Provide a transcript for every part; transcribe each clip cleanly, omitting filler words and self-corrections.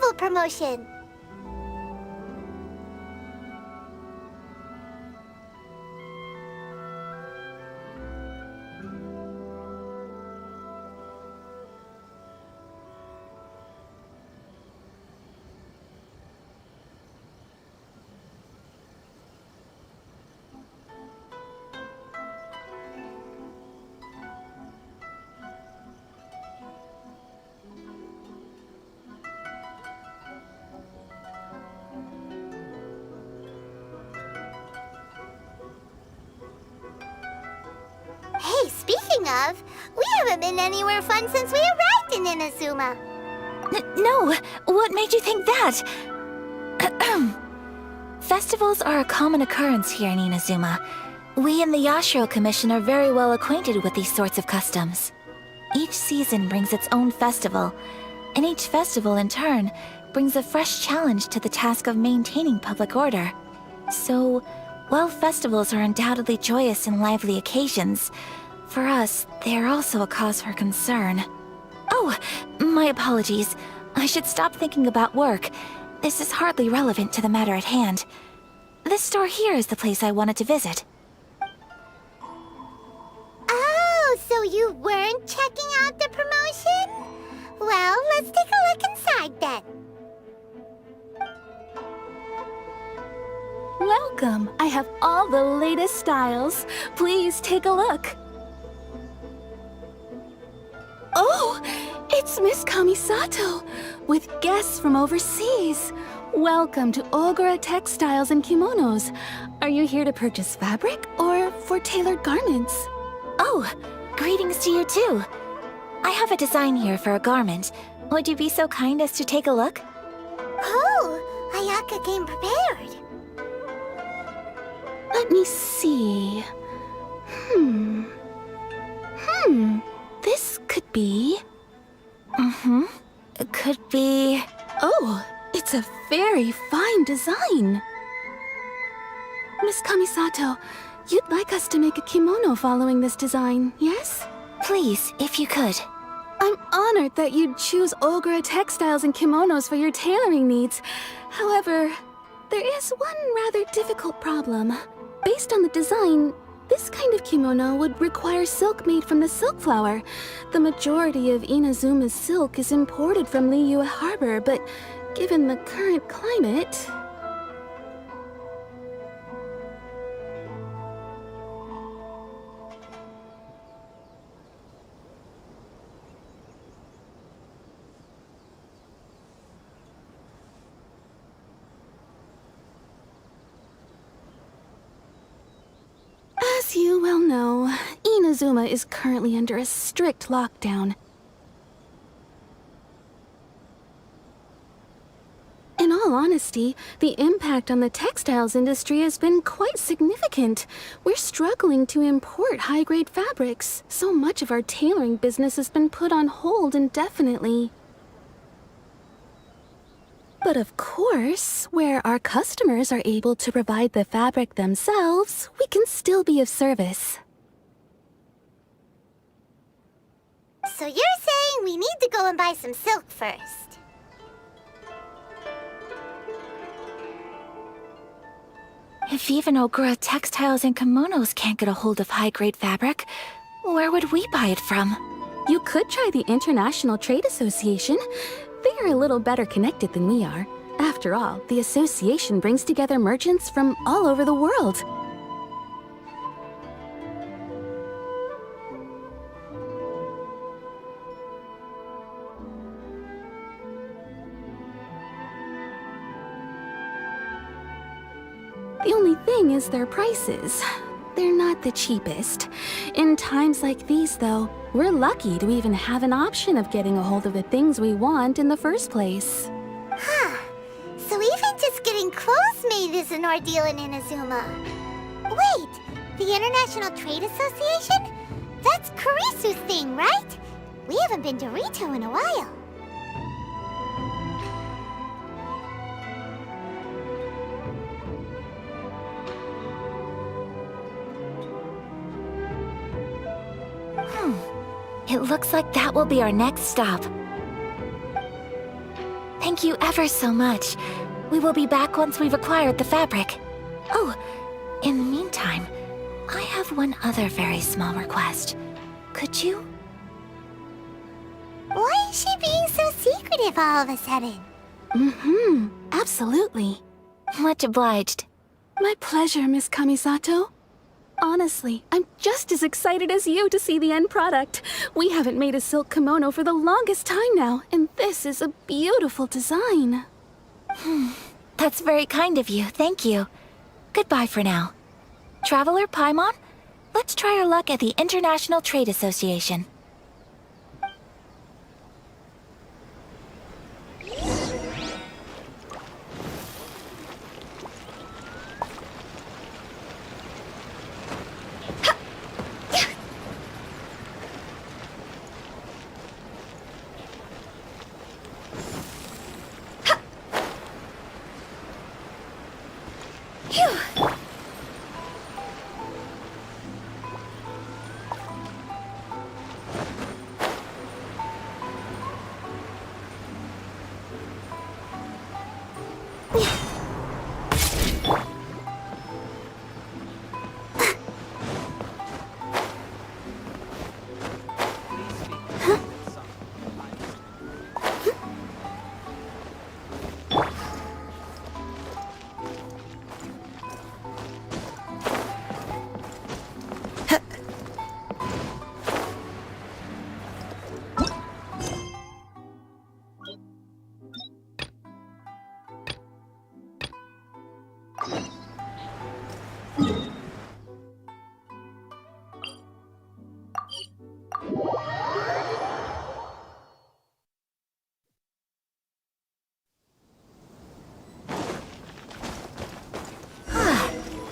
festival promotion. Hey, speaking of, we haven't been anywhere fun since we arrived in Inazuma. No, what made you think that? Festivals are a common occurrence here in Inazuma. We in the Yashiro Commission are very well acquainted with these sorts of customs. Each season brings its own festival, and each festival in turn brings a fresh challenge to the task of maintaining public order. So, while festivals are undoubtedly joyous and lively occasions, for us, they are also a cause for concern. Oh, my apologies. I should stop thinking about work. This is hardly relevant to the matter at hand. This store here is the place I wanted to visit. Oh, so you weren't checking out the promotion? Well, let's take a look inside then. Welcome! I have all the latest styles. Please take a look. Oh, it's Miss Kamisato, with guests from overseas. Welcome to Ogura Textiles and Kimonos. Are you here to purchase fabric or for tailored garments? Oh, greetings to you too. I have a design here for a garment. Would you be so kind as to take a look? Oh, Ayaka came prepared. Let me see. This could be... It could be... Oh, it's a very fine design. Miss Kamisato, you'd like us to make a kimono following this design, yes? Please, if you could. I'm honored that you'd choose Ogura Textiles and Kimonos for your tailoring needs. However, there is one rather difficult problem. Based on the design, this kind of kimono would require silk made from the silk flower. The majority of Inazuma's silk is imported from Liyue Harbor, but given the current climate... As you well know, Inazuma is currently under a strict lockdown. In all honesty, the impact on the textiles industry has been quite significant. We're struggling to import high-grade fabrics. So much of our tailoring business has been put on hold indefinitely. But of course, where our customers are able to provide the fabric themselves, we can still be of service. So you're saying we need to go and buy some silk first? If even Ogura Textiles and Kimonos can't get a hold of high-grade fabric, where would we buy it from? You could try the International Trade Association. They are a little better connected than we are. After all, the association brings together merchants from all over the world. The only thing is their prices. They're not the cheapest. In times like these, though, we're lucky to even have an option of getting a hold of the things we want in the first place. Huh. So even just getting clothes made is an ordeal in Inazuma. Wait, the International Trade Association? That's Kurisu's thing, right? We haven't been to Rito in a while. It looks like that will be our next stop. Thank Thank you ever so much. We will be back once we've acquired the fabric. Oh, in the meantime, I have one other very small request. Could you? Why is she being so secretive all of a sudden? Absolutely. Much obliged. My pleasure, Miss Kamisato. Honestly, I'm just as excited as you to see the end product. We haven't made a silk kimono for the longest time now, and this is a beautiful design. That's very kind of you, thank you. Goodbye for now. Traveler Paimon, let's try our luck at the International Trade Association.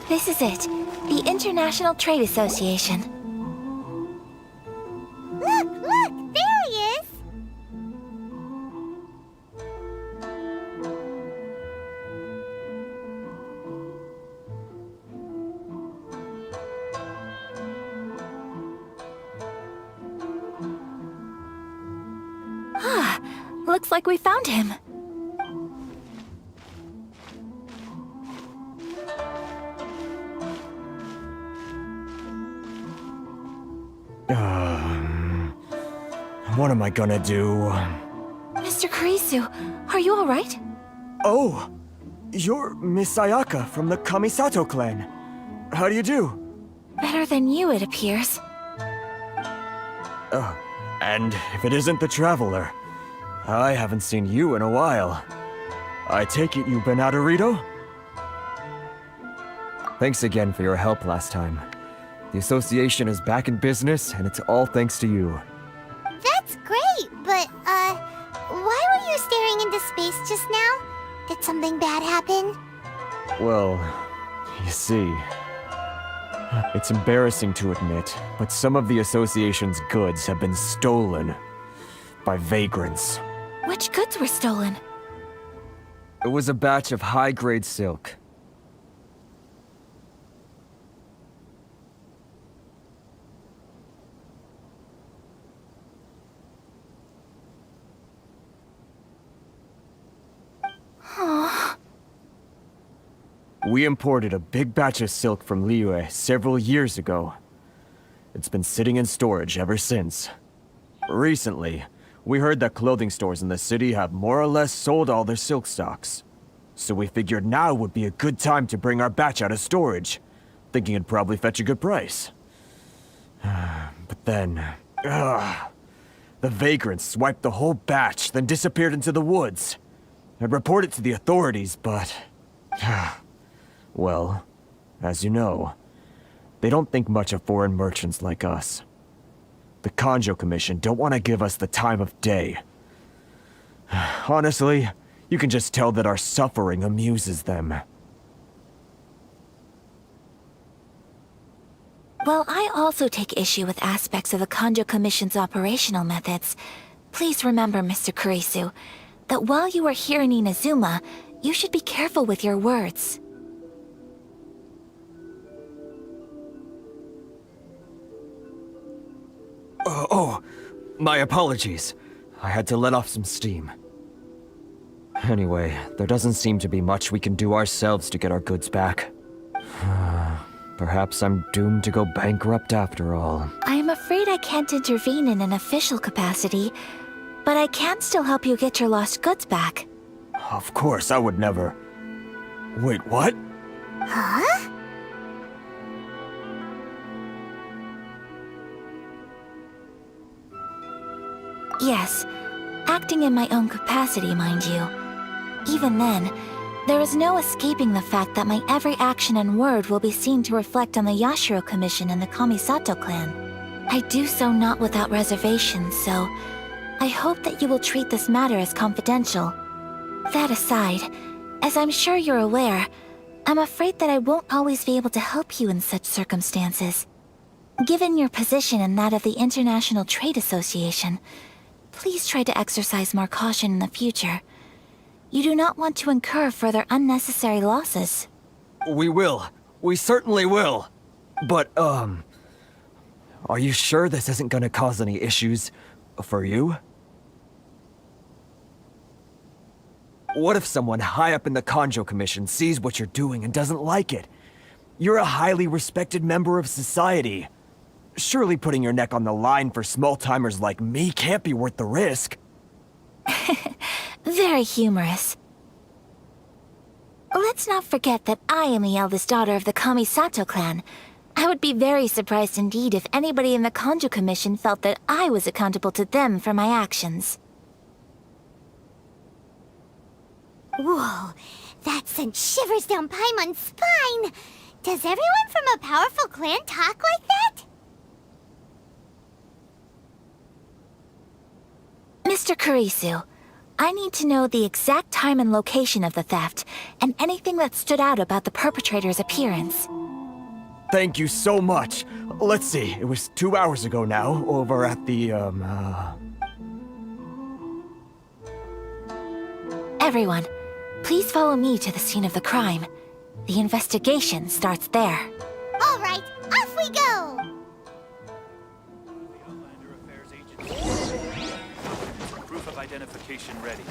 This is it, the International Trade Association. Look, there he is! Looks like we found him. What am I gonna do? Mr. Kurisu, are you alright? Oh! You're Miss Ayaka from the Kamisato clan. How do you do? Better than you, it appears. And if it isn't the Traveler, I haven't seen you in a while. I take it you've been out of Rito? Thanks again for your help last time. The association is back in business, and it's all thanks to you. That's great, but, why were you staring into space just now? Did something bad happen? Well, you see, it's embarrassing to admit, but some of the association's goods have been stolen by vagrants. Which goods were stolen? It was a batch of high-grade silk. We imported a big batch of silk from Liyue several years ago. It's been sitting in storage ever since. Recently, we heard that clothing stores in the city have more or less sold all their silk stocks. So we figured now would be a good time to bring our batch out of storage, thinking it'd probably fetch a good price. But then, the vagrants swiped the whole batch, then disappeared into the woods. I'd report it to the authorities, but... well, as you know, they don't think much of foreign merchants like us. The Kanjo Commission don't want to give us the time of day. Honestly, you can just tell that our suffering amuses them. While I also take issue with aspects of the Kanjo Commission's operational methods, please remember, Mr. Kurisu, that while you are here in Inazuma, you should be careful with your words. Oh, my apologies. I had to let off some steam. Anyway, there doesn't seem to be much we can do ourselves to get our goods back. Perhaps I'm doomed to go bankrupt after all. I'm afraid I can't intervene in an official capacity, but I can still help you get your lost goods back. Of course, I would never... Wait, what? Huh? Yes, acting in my own capacity, mind you. Even then, there is no escaping the fact that my every action and word will be seen to reflect on the Yashiro Commission and the Kamisato clan. I do so not without reservations, so I hope that you will treat this matter as confidential. That aside, as I'm sure you're aware, I'm afraid that I won't always be able to help you in such circumstances. Given your position and that of the International Trade Association, please try to exercise more caution in the future. You do not want to incur further unnecessary losses. We will. We certainly will. But, are you sure this isn't gonna cause any issues for you? What if someone high up in the Kanjo Commission sees what you're doing and doesn't like it? You're a highly respected member of society. Surely putting your neck on the line for small-timers like me can't be worth the risk. Very humorous. Let's not forget that I am the eldest daughter of the Kamisato clan. I would be very surprised indeed if anybody in the Kanjo Commission felt that I was accountable to them for my actions. Whoa, that sent shivers down Paimon's spine! Does everyone from a powerful clan talk like that? Mr. Kurisu, I need to know the exact time and location of the theft, and anything that stood out about the perpetrator's appearance. Thank you so much. Let's see, it was 2 hours ago now, over at the, Everyone, please follow me to the scene of the crime. The investigation starts there. All right, off we go! Proof of identification ready.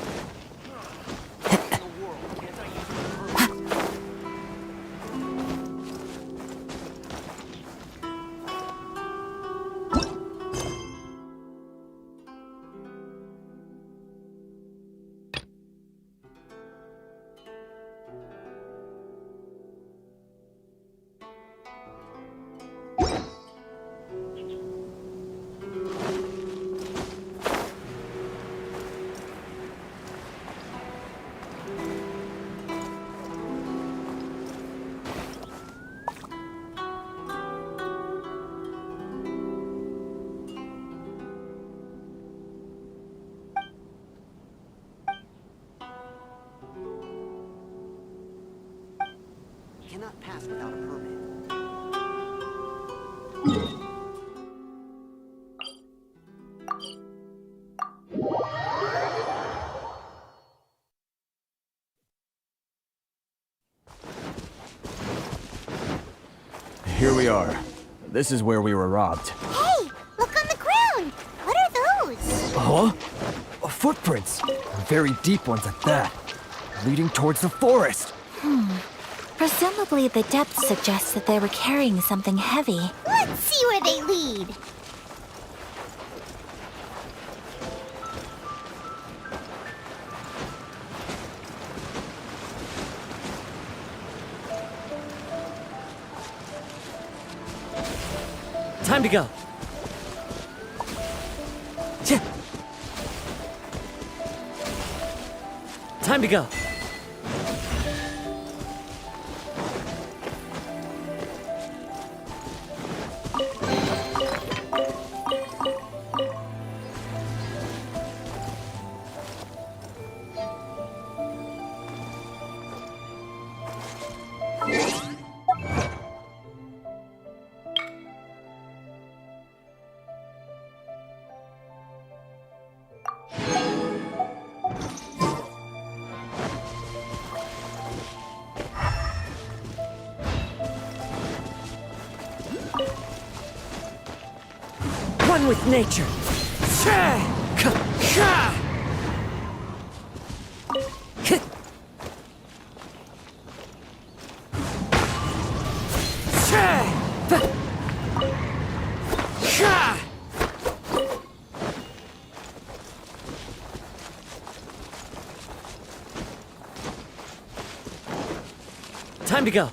Cannot pass without a permit. here we are. This is where we were robbed. Hey, look on the ground! What are those? Huh? Footprints. Very deep ones at that. Leading towards the forest. Presumably the depth suggests that they were carrying something heavy. Let's see where they lead. Time to go. Time to go. One with nature. Time to go.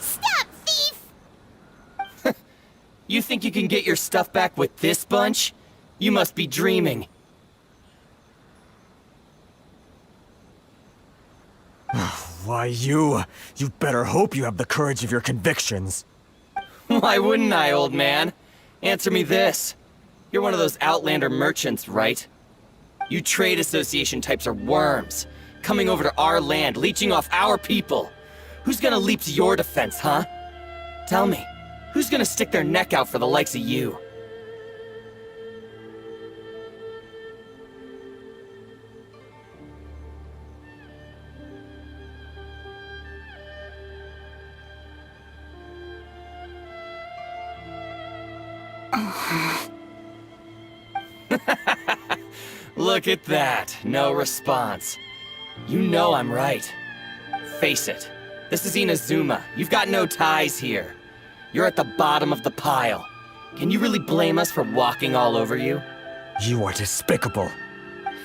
Stop, thief! You think you can get your stuff back with this bunch? You must be dreaming. Why, you better hope you have the courage of your convictions. Why wouldn't I, old man? Answer me this. You're one of those Outlander merchants, right? You trade association types are worms, coming over to our land, leeching off our people. Who's gonna leap to your defense, huh? Tell me, who's gonna stick their neck out for the likes of you? Look at that. No response. You know I'm right. Face it. This is Inazuma. You've got no ties here. You're at the bottom of the pile. Can you really blame us for walking all over you? You are despicable.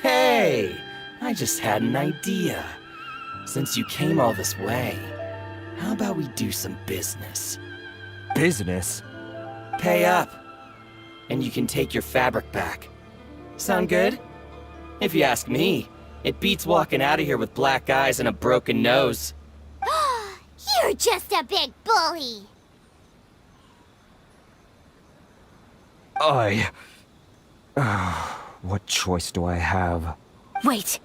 Hey! I just had an idea. Since you came all this way, how about we do some business? Business? Pay up. And you can take your fabric back. Sound good? If you ask me, it beats walking out of here with black eyes and a broken nose. You're just a big bully! What choice do I have? Wait!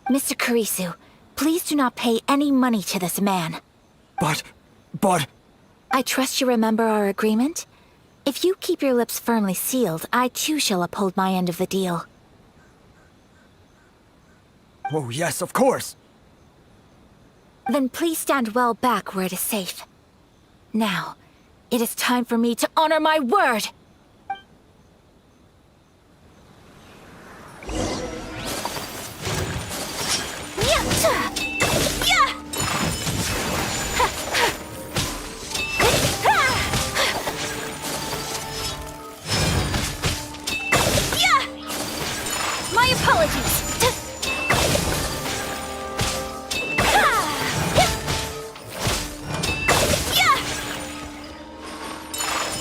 Mr. Kurisu, please do not pay any money to this man. But... I trust you remember our agreement? If you keep your lips firmly sealed, I too shall uphold my end of the deal. Oh, yes, of course! Then please stand well back where it is safe. Now, it is time for me to honor my word! My apologies!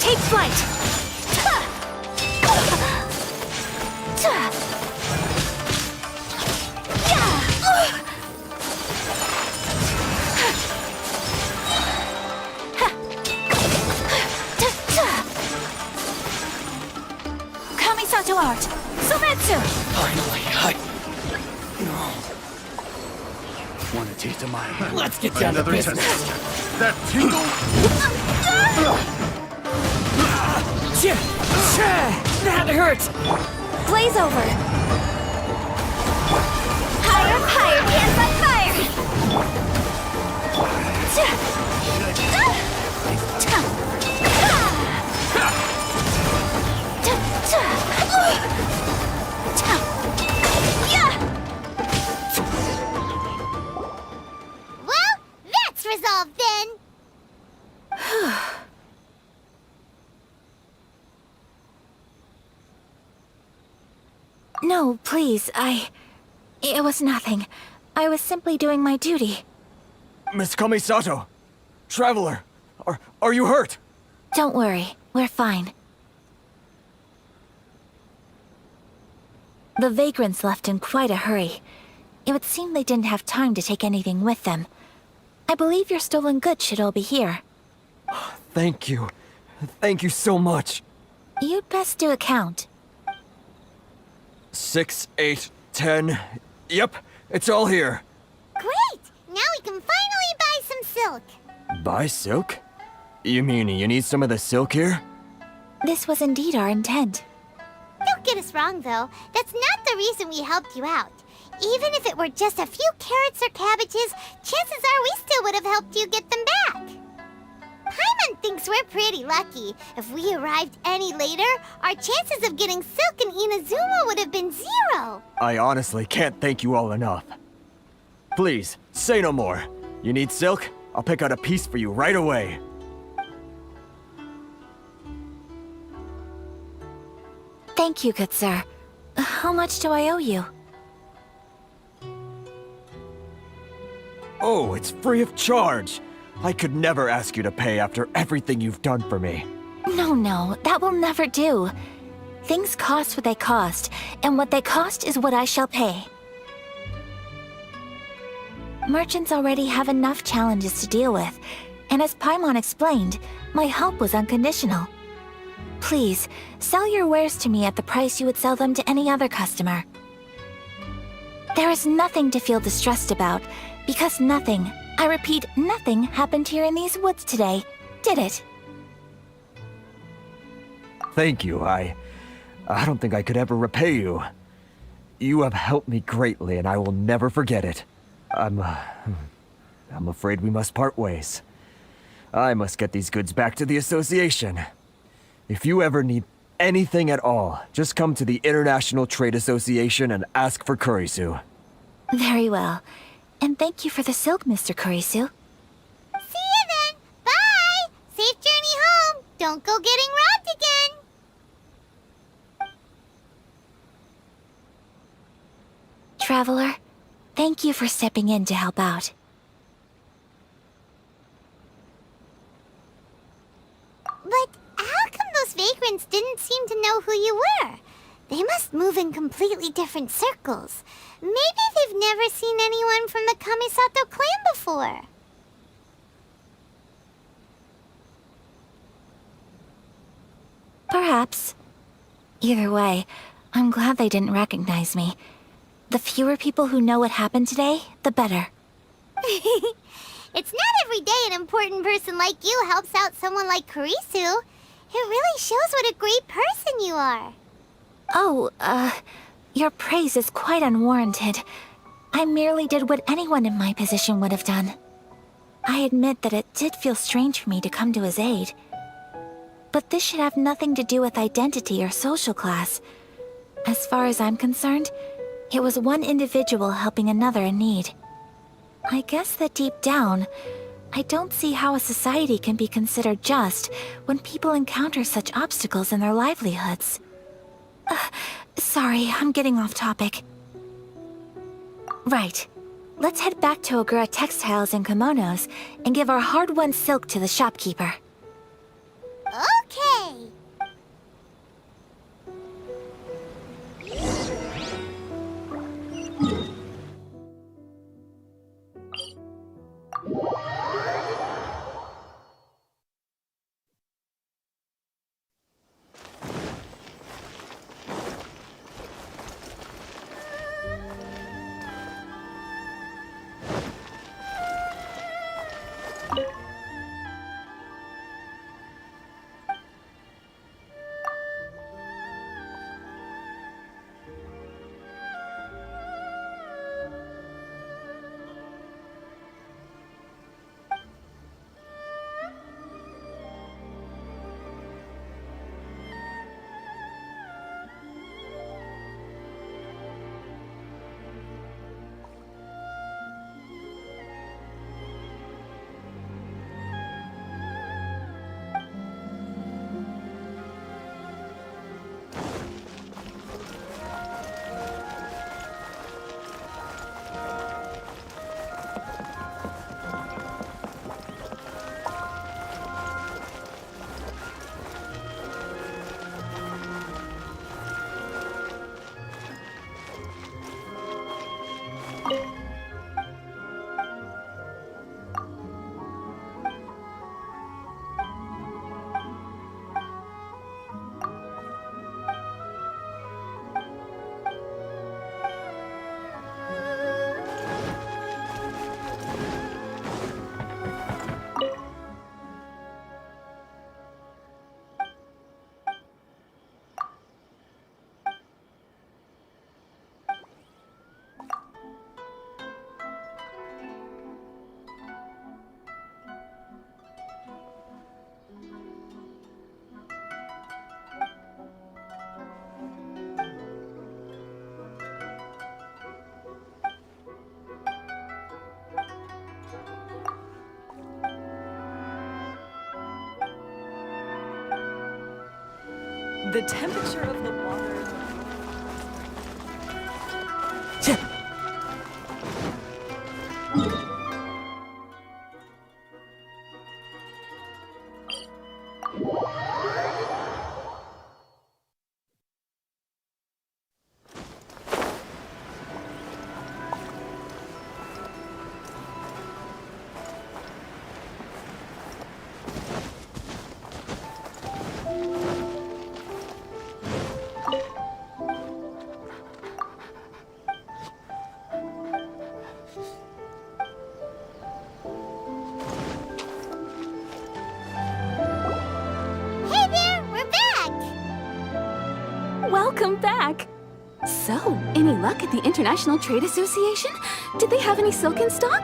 Take flight! Kamisato art! Sometsu! Finally, Want a taste of mine? let's get down to Another business. test. That tingle? That hurts! Blaze over! Higher, higher, hands on fire! Well, that's resolved then! No, please, It was nothing. I was simply doing my duty. Miss Kamisato! Traveler! Are you hurt? Don't worry, we're fine. The vagrants left in quite a hurry. It would seem they didn't have time to take anything with them. I believe your stolen goods should all be here. Thank you. Thank you so much. You'd best do a count. 6, 8, 10. Yep, it's all here. Great! Now we can finally buy some silk. Buy silk? You mean you need some of the silk here? This was indeed our intent. Don't get us wrong, though. That's not the reason we helped you out. Even if it were just a few carrots or cabbages, chances are we still would have helped you get them back. Paimon thinks we're pretty lucky. If we arrived any later, our chances of getting silk in Inazuma would have been 0. I honestly can't thank you all enough. Please, say no more. You need silk? I'll pick out a piece for you right away. Thank you, good sir. How much do I owe you? Oh, it's free of charge. I could never ask you to pay after everything you've done for me. No, that will never do. Things cost what they cost, and what they cost is what I shall pay. Merchants already have enough challenges to deal with, and as Paimon explained, my help was unconditional. Please, sell your wares to me at the price you would sell them to any other customer. There is nothing to feel distressed about, because nothing, I repeat, nothing happened here in these woods today, did it? Thank you. I don't think I could ever repay you. You have helped me greatly, and I will never forget it. I'm afraid we must part ways. I must get these goods back to the association. If you ever need anything at all, just come to the International Trade Association and ask for Kurisu. Very well. And thank you for the silk, Mr. Kurisu. See you then. Bye. Safe journey home. Don't go getting robbed again. Traveler, thank you for stepping in to help out. But how come those vagrants didn't seem to know who you were? They must move in completely different circles. Maybe they've never seen anyone from the Kamisato clan before. Perhaps. Either way, I'm glad they didn't recognize me. The fewer people who know what happened today, the better. It's not every day an important person like you helps out someone like Kurisu. It really shows what a great person you are. Oh, your praise is quite unwarranted. I merely did what anyone in my position would have done. I admit that it did feel strange for me to come to his aid. But this should have nothing to do with identity or social class. As far as I'm concerned, it was one individual helping another in need. I guess that deep down, I don't see how a society can be considered just when people encounter such obstacles in their livelihoods. Sorry, I'm getting off topic. Right. Let's head back to Ogura Textiles and Kimonos and give our hard-won silk to the shopkeeper. Okay. The temperature of the water... Hey there, we're back! Welcome back! So, any luck at the International Trade Association? Did they have any silk in stock?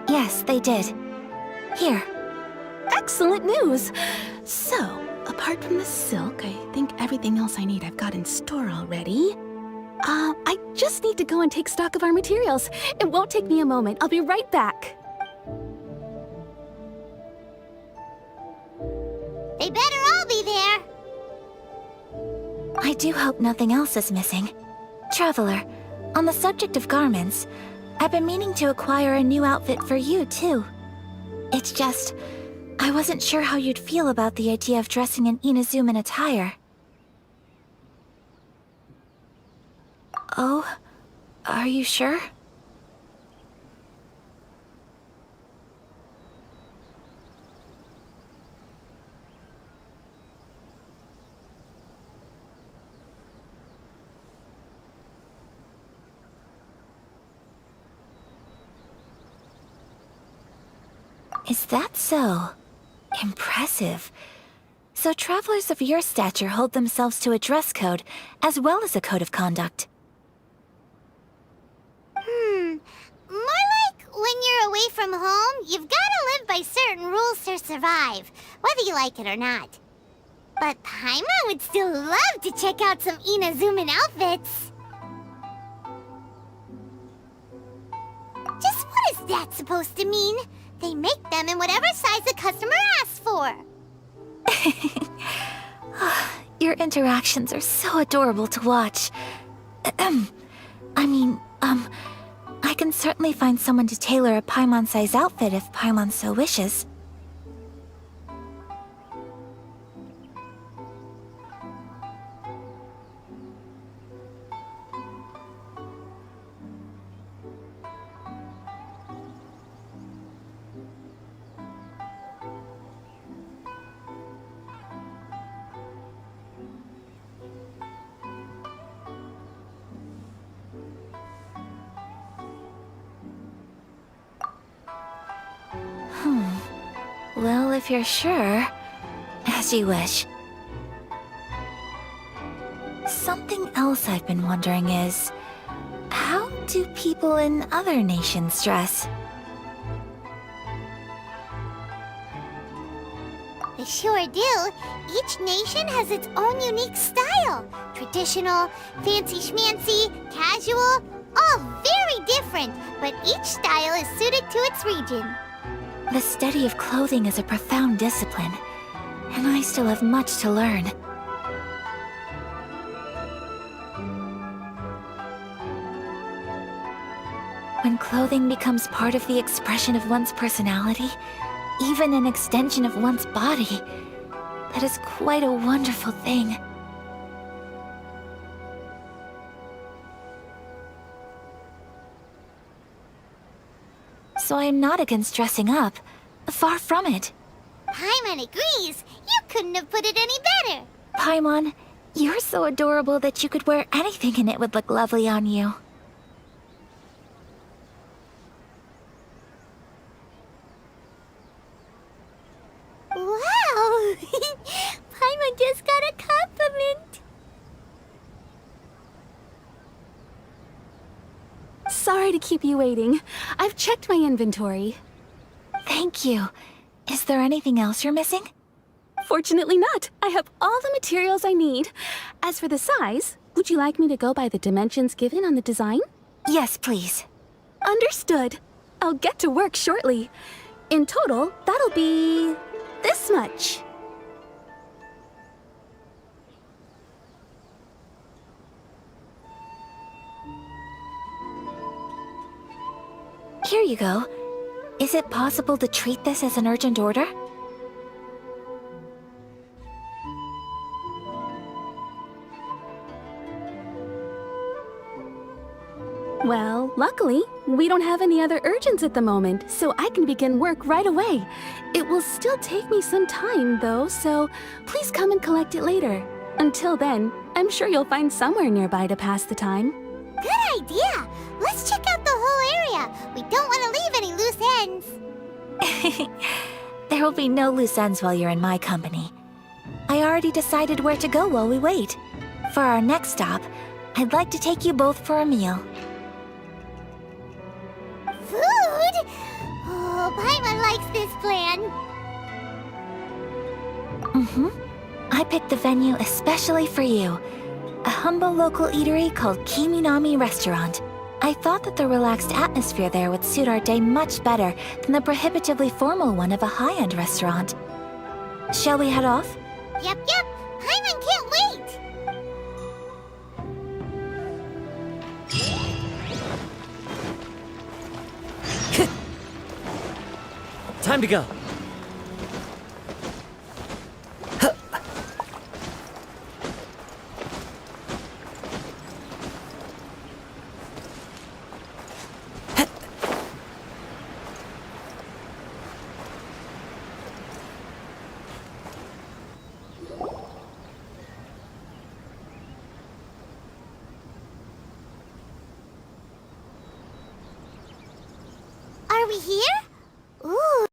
Yes, they did. Here. Excellent news! So, apart from the silk, I think everything else I need I've got in store already. I just need to go and take stock of our materials. It won't take me a moment. I'll be right back. They better all be there. I do hope nothing else is missing. Traveler, on the subject of garments, I've been meaning to acquire a new outfit for you, too. It's just, I wasn't sure how you'd feel about the idea of dressing in Inazuman attire. Oh, are you sure? Is that so? Impressive. So travelers of your stature hold themselves to a dress code, as well as a code of conduct. More like when you're away from home, you've gotta live by certain rules to survive, whether you like it or not. But Paimon would still love to check out some Inazuman outfits. Just what is that supposed to mean? They make them in whatever size the customer asks for. Your interactions are so adorable to watch. I can certainly find someone to tailor a Paimon-size outfit if Paimon so wishes. Well, if you're sure, as you wish. Something else I've been wondering is, how do people in other nations dress? They sure do. Each nation has its own unique style. Traditional, fancy schmancy, casual, all very different, but each style is suited to its region. The study of clothing is a profound discipline, and I still have much to learn. When clothing becomes part of the expression of one's personality, even an extension of one's body, that is quite a wonderful thing. So I'm not against dressing up. Far from it. Paimon agrees. You couldn't have put it any better. Paimon, you're so adorable that you could wear anything and it would look lovely on you. Wow! Paimon just got a compliment. Sorry to keep you waiting. I've checked my inventory. Thank you. Is there anything else you're missing? Fortunately not. I have all the materials I need. As for the size, would you like me to go by the dimensions given on the design? Yes, please. Understood. I'll get to work shortly. In total, that'll be... this this much. Here you go. Is it possible to treat this as an urgent order? Well, luckily, we don't have any other urgents at the moment, so I can begin work right away. It will still take me some time, though, so please come and collect it later. Until then, I'm sure you'll find somewhere nearby to pass the time. Good idea! Let's check out the whole area. We don't want to leave any loose ends. There will be no loose ends while you're in my company. I already decided where to go while we wait. For our next stop, I'd like to take you both for a meal. Food? Oh, Paimon likes this plan. I picked the venue especially for you. A humble local eatery called Kiminami Restaurant. I thought that the relaxed atmosphere there would suit our day much better than the prohibitively formal one of a high-end restaurant. Shall we head off? Yep. Paimon can't wait. Time to go. Are we here? Ooh.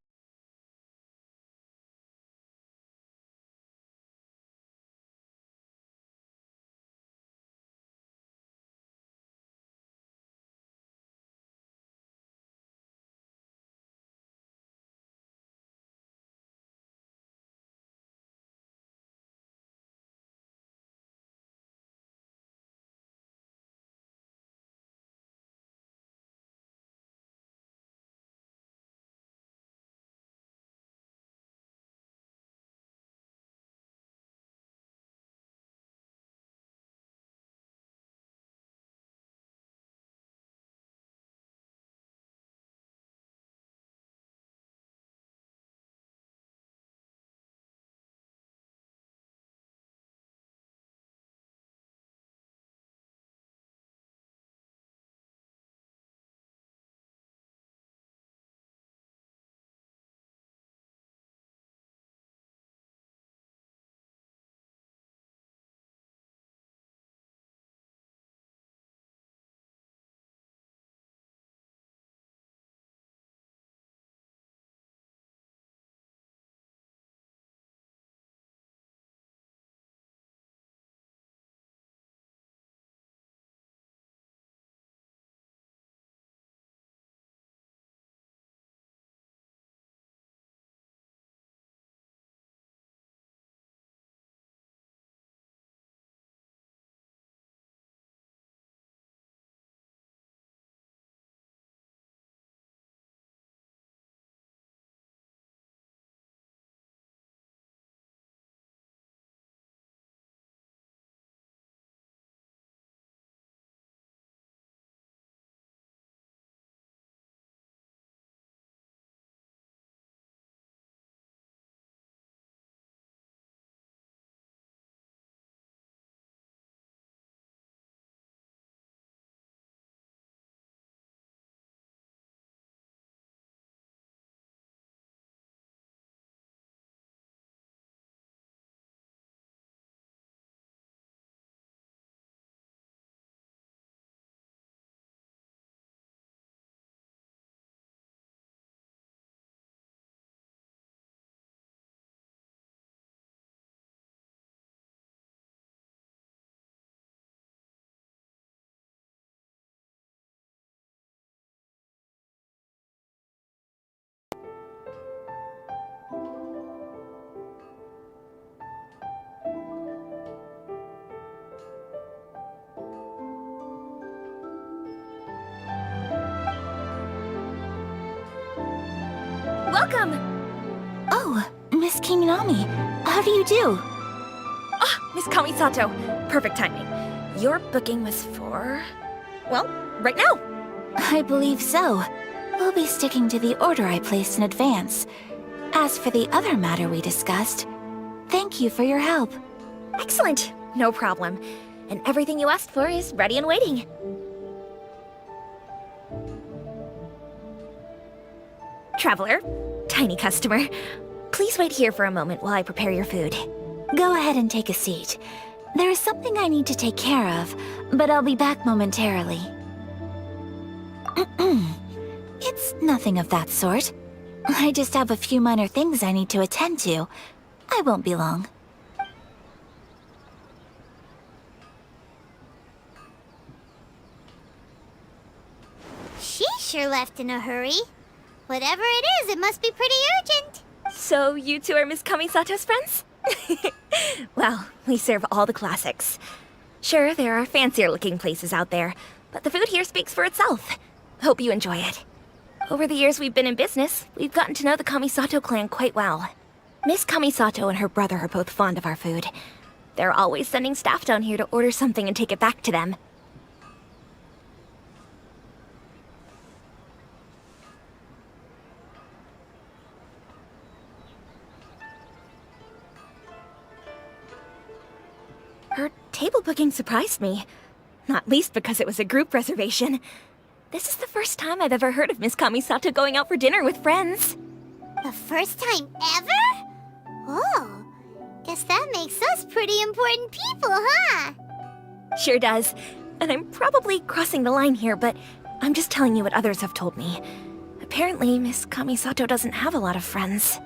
Welcome! Oh, Miss Kiminami, how do you do? Ah, Miss Kamisato. Perfect timing. Your booking was for... well, right now. I believe so. We'll be sticking to the order I placed in advance. As for the other matter we discussed, thank you for your help. Excellent. No problem. And everything you asked for is ready and waiting. Traveler, tiny customer, please wait here for a moment while I prepare your food. Go ahead and take a seat. There is something I need to take care of, but I'll be back momentarily. It's nothing of that sort. I just have a few minor things I need to attend to. I won't be long. She sure left in a hurry. Whatever it is, it must be pretty urgent. So you two are Miss Kamisato's friends? Well, we serve all the classics. Sure, there are fancier looking places out there, but the food here speaks for itself. Hope you enjoy it. Over the years we've been in business, we've gotten to know the Kamisato clan quite well. Miss Kamisato and her brother are both fond of our food. They're always sending staff down here to order something and take it back to them. Her table booking surprised me. Not least because it was a group reservation. This is the first time I've ever heard of Miss Kamisato going out for dinner with friends. The first time ever? Oh, guess that makes us pretty important people, huh? Sure does. And I'm probably crossing the line here, but I'm just telling you what others have told me. Apparently, Miss Kamisato doesn't have a lot of friends.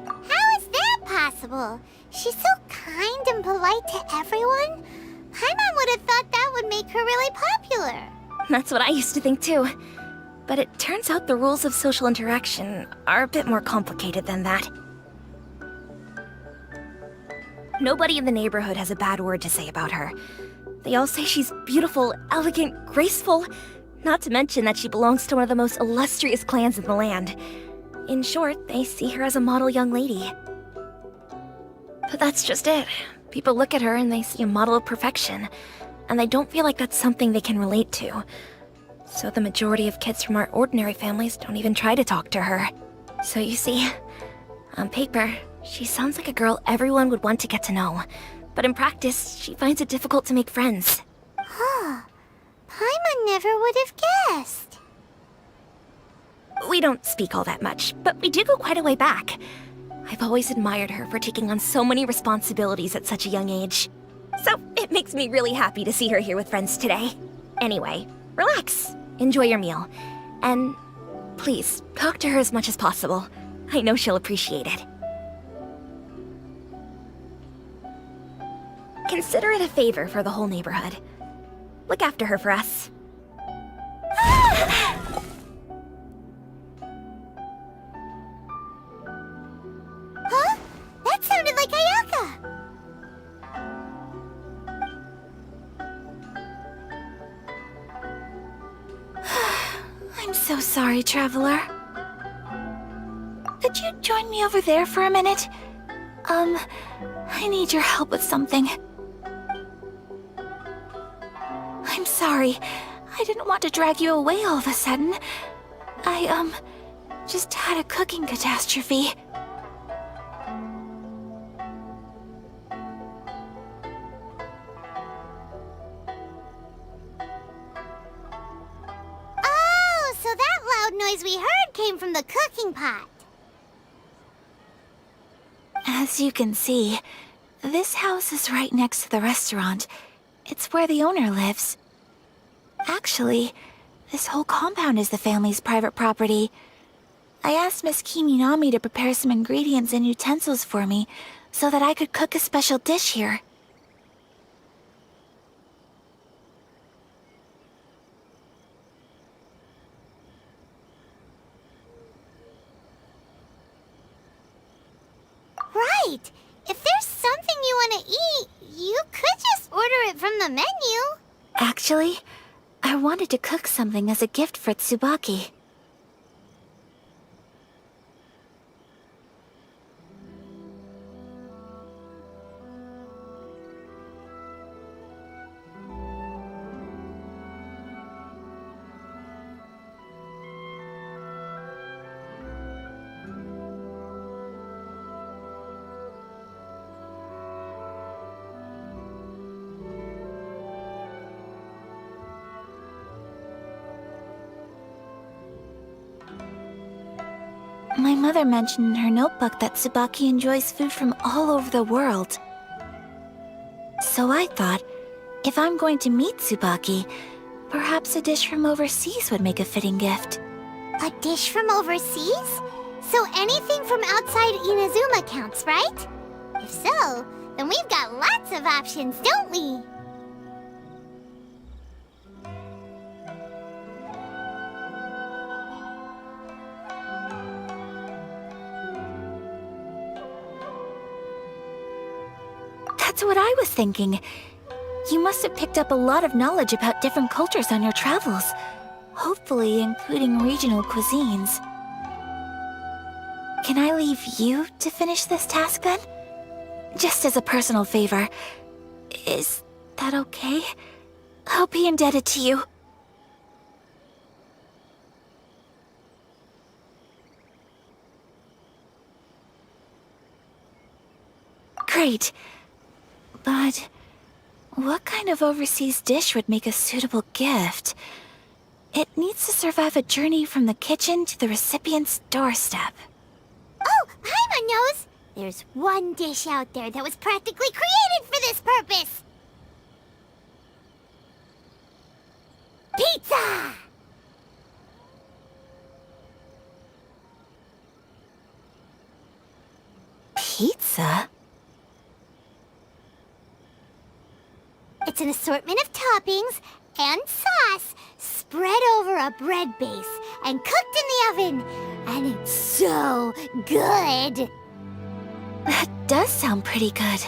How is that possible? She's so kind and polite to everyone. Paimon would have thought that would make her really popular. That's what I used to think too. But it turns out the rules of social interaction are a bit more complicated than that. Nobody in the neighborhood has a bad word to say about her. They all say she's beautiful, elegant, graceful, not to mention that she belongs to one of the most illustrious clans in the land. In short, they see her as a model young lady. But that's just it. People look at her and they see a model of perfection, and they don't feel like that's something they can relate to. So the majority of kids from our ordinary families don't even try to talk to her. So you see, on paper, she sounds like a girl everyone would want to get to know. But in practice, she finds it difficult to make friends. Huh. Paimon never would have guessed. We don't speak all that much, but we do go quite a way back. I've always admired her for taking on so many responsibilities at such a young age. So it makes me really happy to see her here with friends today. Anyway, relax, enjoy your meal, and please, talk to her as much as possible. I know she'll appreciate it. Consider it a favor for the whole neighborhood. Look after her for us. Huh? That sounded like Ayaka. I'm so sorry, Traveler. Could you join me over there for a minute? I need your help with something. I'm sorry. I didn't want to drag you away all of a sudden. I, just had a cooking catastrophe. Oh, so that loud noise we heard came from the cooking pot. As you can see, this house is right next to the restaurant. It's where the owner lives. Actually, this whole compound is the family's private property. I asked Miss Kiminami to prepare some ingredients and utensils for me so that I could cook a special dish here. Right. If there's something you want to eat, you could just order it from the menu. Actually, I I wanted to cook something as a gift for Tsubaki. My mother mentioned in her notebook that Tsubaki enjoys food from all over the world. So I thought, if I'm going to meet Tsubaki, perhaps a dish from overseas would make a fitting gift. A dish from overseas? So anything from outside Inazuma counts, right? If so, then we've got lots of options, don't we? That's what I was thinking. You must have picked up a lot of knowledge about different cultures on your travels. Hopefully including regional cuisines. Can I leave you to finish this task then? Just as a personal favor. Is that okay? I'll be indebted to you. Great. But what kind of overseas dish would make a suitable gift? It needs to survive a journey from the kitchen to the recipient's doorstep. Oh, Paimon knows! There's one dish out there that was practically created for this purpose! Pizza! Pizza? It's an assortment of toppings and sauce spread over a bread base and cooked in the oven. And it's so good! That does sound pretty good.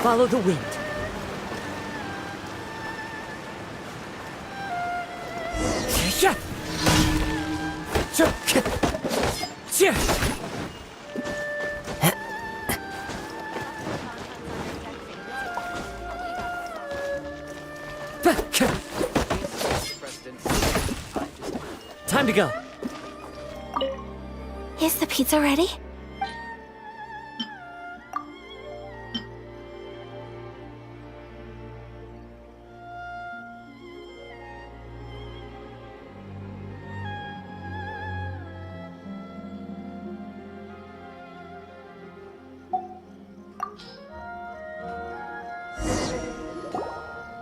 Follow the wind. Yeah. Time to go. Is the pizza ready?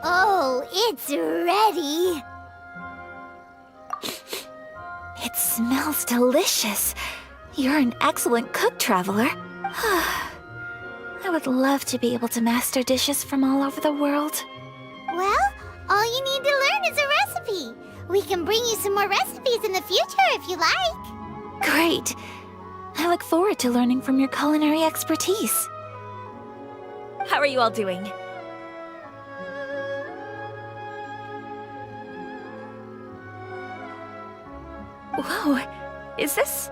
Oh, it's ready. It smells delicious. You're an excellent cook, Traveler. I would love to be able to master dishes from all over the world. Well, all you need to learn is a recipe. We can bring you some more recipes in the future if you like. Great. I look forward to learning from your culinary expertise. How are you all doing? Whoa, is this...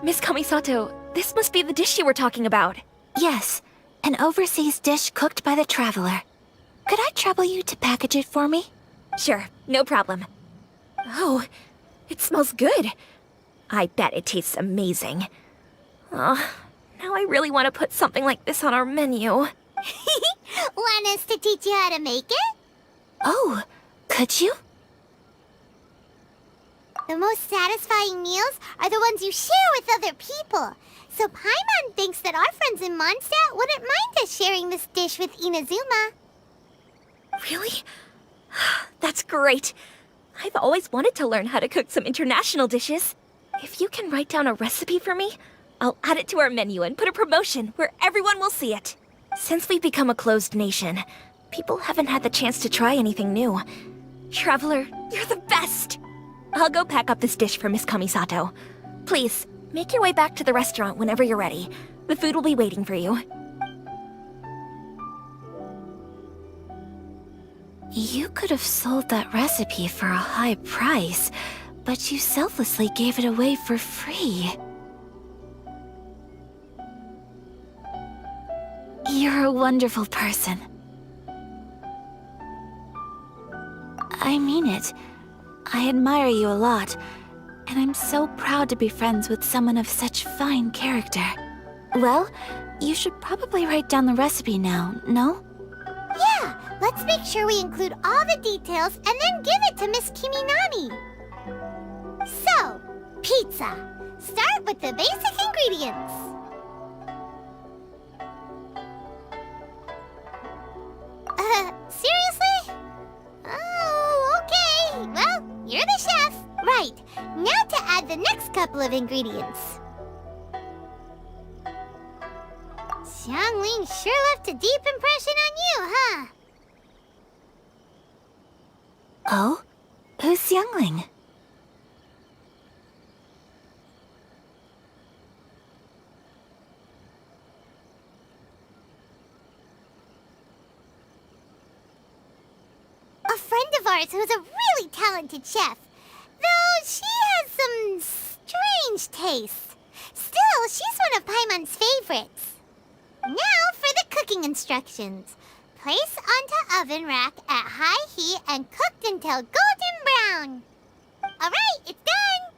Miss Kamisato, this must be the dish you were talking about. Yes, an overseas dish cooked by the Traveler. Could I trouble you to package it for me? Sure, no problem. Oh, it smells good. I bet it tastes amazing. Oh, now I really want to put something like this on our menu. Want us to teach you how to make it? Oh, could you? The most satisfying meals are the ones you share with other people. So Paimon thinks that our friends in Mondstadt wouldn't mind us sharing this dish with Inazuma. Really? That's great. I've always wanted to learn how to cook some international dishes. If you can write down a recipe for me, I'll add it to our menu and put a promotion where everyone will see it. Since we've become a closed nation, people haven't had the chance to try anything new. Traveler, you're the best! I'll go pack up this dish for Miss Kamisato. Please, make your way back to the restaurant whenever you're ready. The food will be waiting for you. You could have sold that recipe for a high price, but you selflessly gave it away for free. You're a wonderful person. I mean it. I admire you a lot, and I'm so proud to be friends with someone of such fine character. Well, you should probably write down the recipe now, no? Yeah, let's make sure we include all the details and then give it to Miss Kiminami. So, pizza. Start with the basic ingredients. Seriously? Oh, okay. Well, you're the chef. Right, now to add the next couple of ingredients. Xiangling sure left a deep impression on you, huh? Oh? Who's Youngling? A friend of ours who's a really talented chef. Though she has some strange tastes. Still, she's one of Paimon's favorites. Now for the cooking instructions. Place onto oven rack at high heat and cooked until golden brown. Alright, it's done!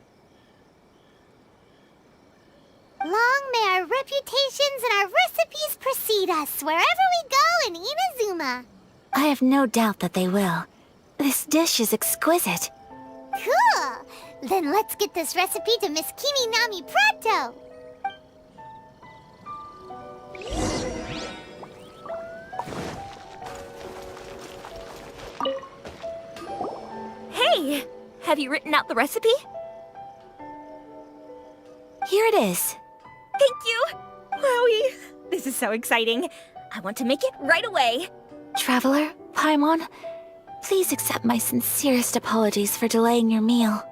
Long may our reputations and our recipes precede us wherever we go in Inazuma. I have no doubt that they will. This dish is exquisite. Cool! Then let's get this recipe to Miss Kiminami pronto! Hey! Have you written out the recipe? Here it is. Thank you! Wowie! This is so exciting. I want to make it right away. Traveler, Paimon, please accept my sincerest apologies for delaying your meal.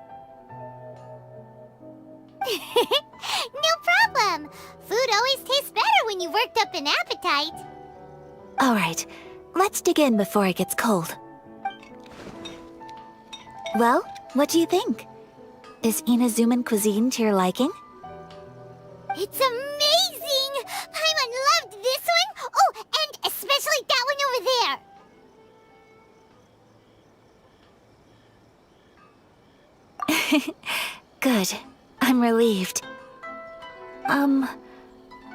No problem! Food always tastes better when you've worked up an appetite. Alright, let's dig in before it gets cold. Well, what do you think? Is Inazuman cuisine to your liking? It's amazing! Paimon loved this one! Oh, and especially that one over there! Good. I'm relieved.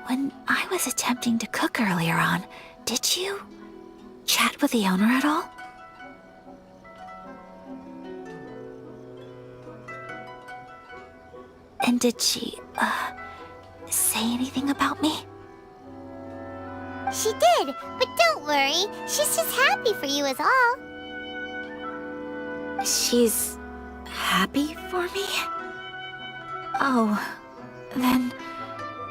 When I was attempting to cook earlier on, did you chat with the owner at all? And did she, say anything about me? She did, but don't worry. She's just happy for you is all. She's happy for me? Oh, then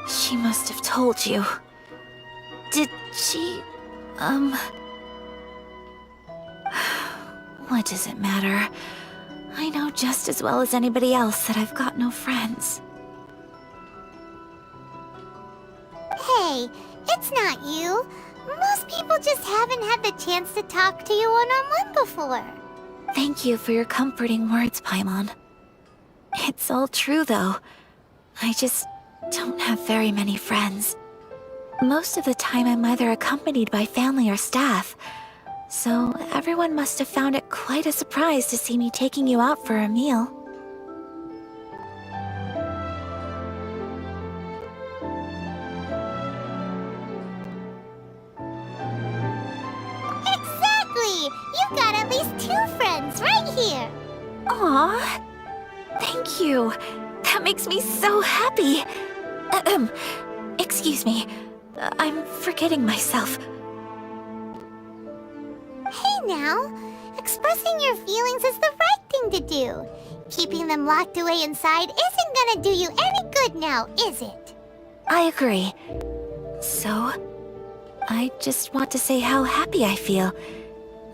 she must have told you. Did she, What does it matter? I know just as well as anybody else that I've got no friends. Hey, it's not you. Most people just haven't had the chance to talk to you one-on-one before. Thank you for your comforting words, Paimon. It's all true, though. I just don't have very many friends. Most of the time I'm either accompanied by family or staff, so everyone must have found it quite a surprise to see me taking you out for a meal. Exactly! You've got at least 2 friends right here. Aw, thank you. That makes me so happy. Excuse me. I'm forgetting myself. Hey now, expressing your feelings is the right thing to do. Keeping them locked away inside isn't gonna do you any good now, is it? I agree. So, I just want to say how happy I feel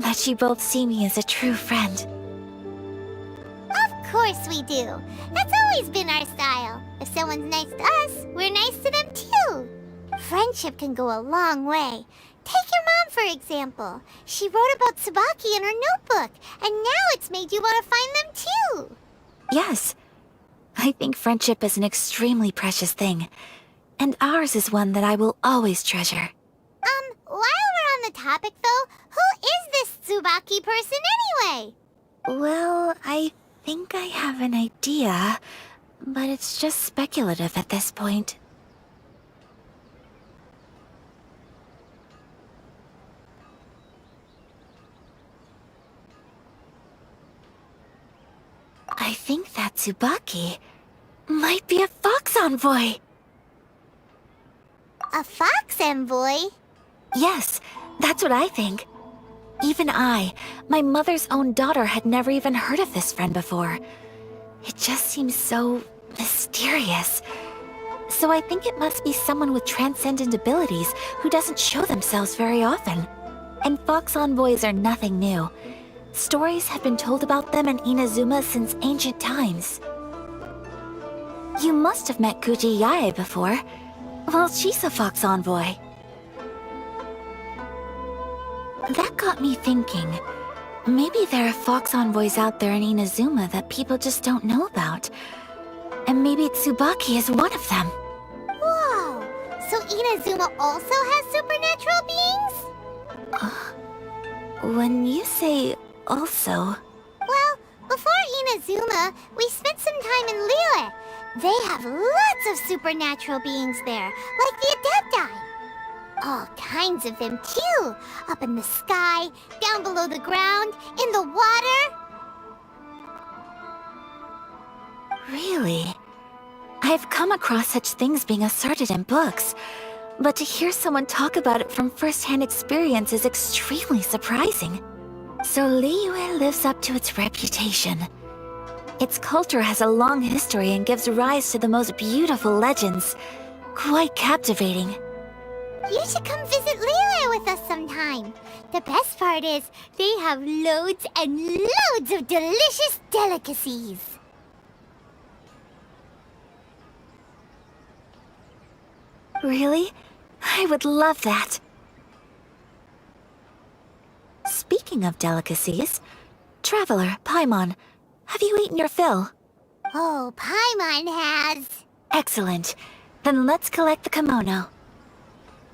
that you both see me as a true friend. Of course we do. That's always been our style. If someone's nice to us, we're nice to them too. Friendship can go a long way. Take your mom, for example. She wrote about Tsubaki in her notebook, and now it's made you want to find them too. Yes. I think friendship is an extremely precious thing, and ours is one that I will always treasure. While we're on the topic though, who is this Tsubaki person anyway? Well, I think I have an idea, but it's just speculative at this point. I think that Tsubaki might be a fox envoy. A fox envoy? Yes, that's what I think. Even I, my mother's own daughter, had never even heard of this friend before. It just seems so mysterious. So I think it must be someone with transcendent abilities who doesn't show themselves very often. And fox envoys are nothing new. Stories have been told about them in Inazuma since ancient times. You must have met Kuji Yae before. Well, she's a fox envoy. That got me thinking. Maybe there are fox envoys out there in Inazuma that people just don't know about. And maybe Tsubaki is one of them. Whoa! So Inazuma also has supernatural beings? When you say also... Well, before Inazuma, we spent some time in Liyue. They have lots of supernatural beings there, like the Adepti. All kinds of them too. Up in the sky, down below the ground, in the water. Really? I've come across such things being asserted in books, but to hear someone talk about it from first-hand experience is extremely surprising. So Liyue lives up to its reputation. Its culture has a long history and gives rise to the most beautiful legends. Quite captivating. You should come visit Liyue with us sometime. The best part is, they have loads and loads of delicious delicacies. Really? I would love that. Speaking of delicacies, Traveler, Paimon, have you eaten your fill? Oh, Paimon has. Excellent. Then let's collect the kimono.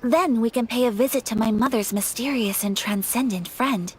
Then we can pay a visit to my mother's mysterious and transcendent friend.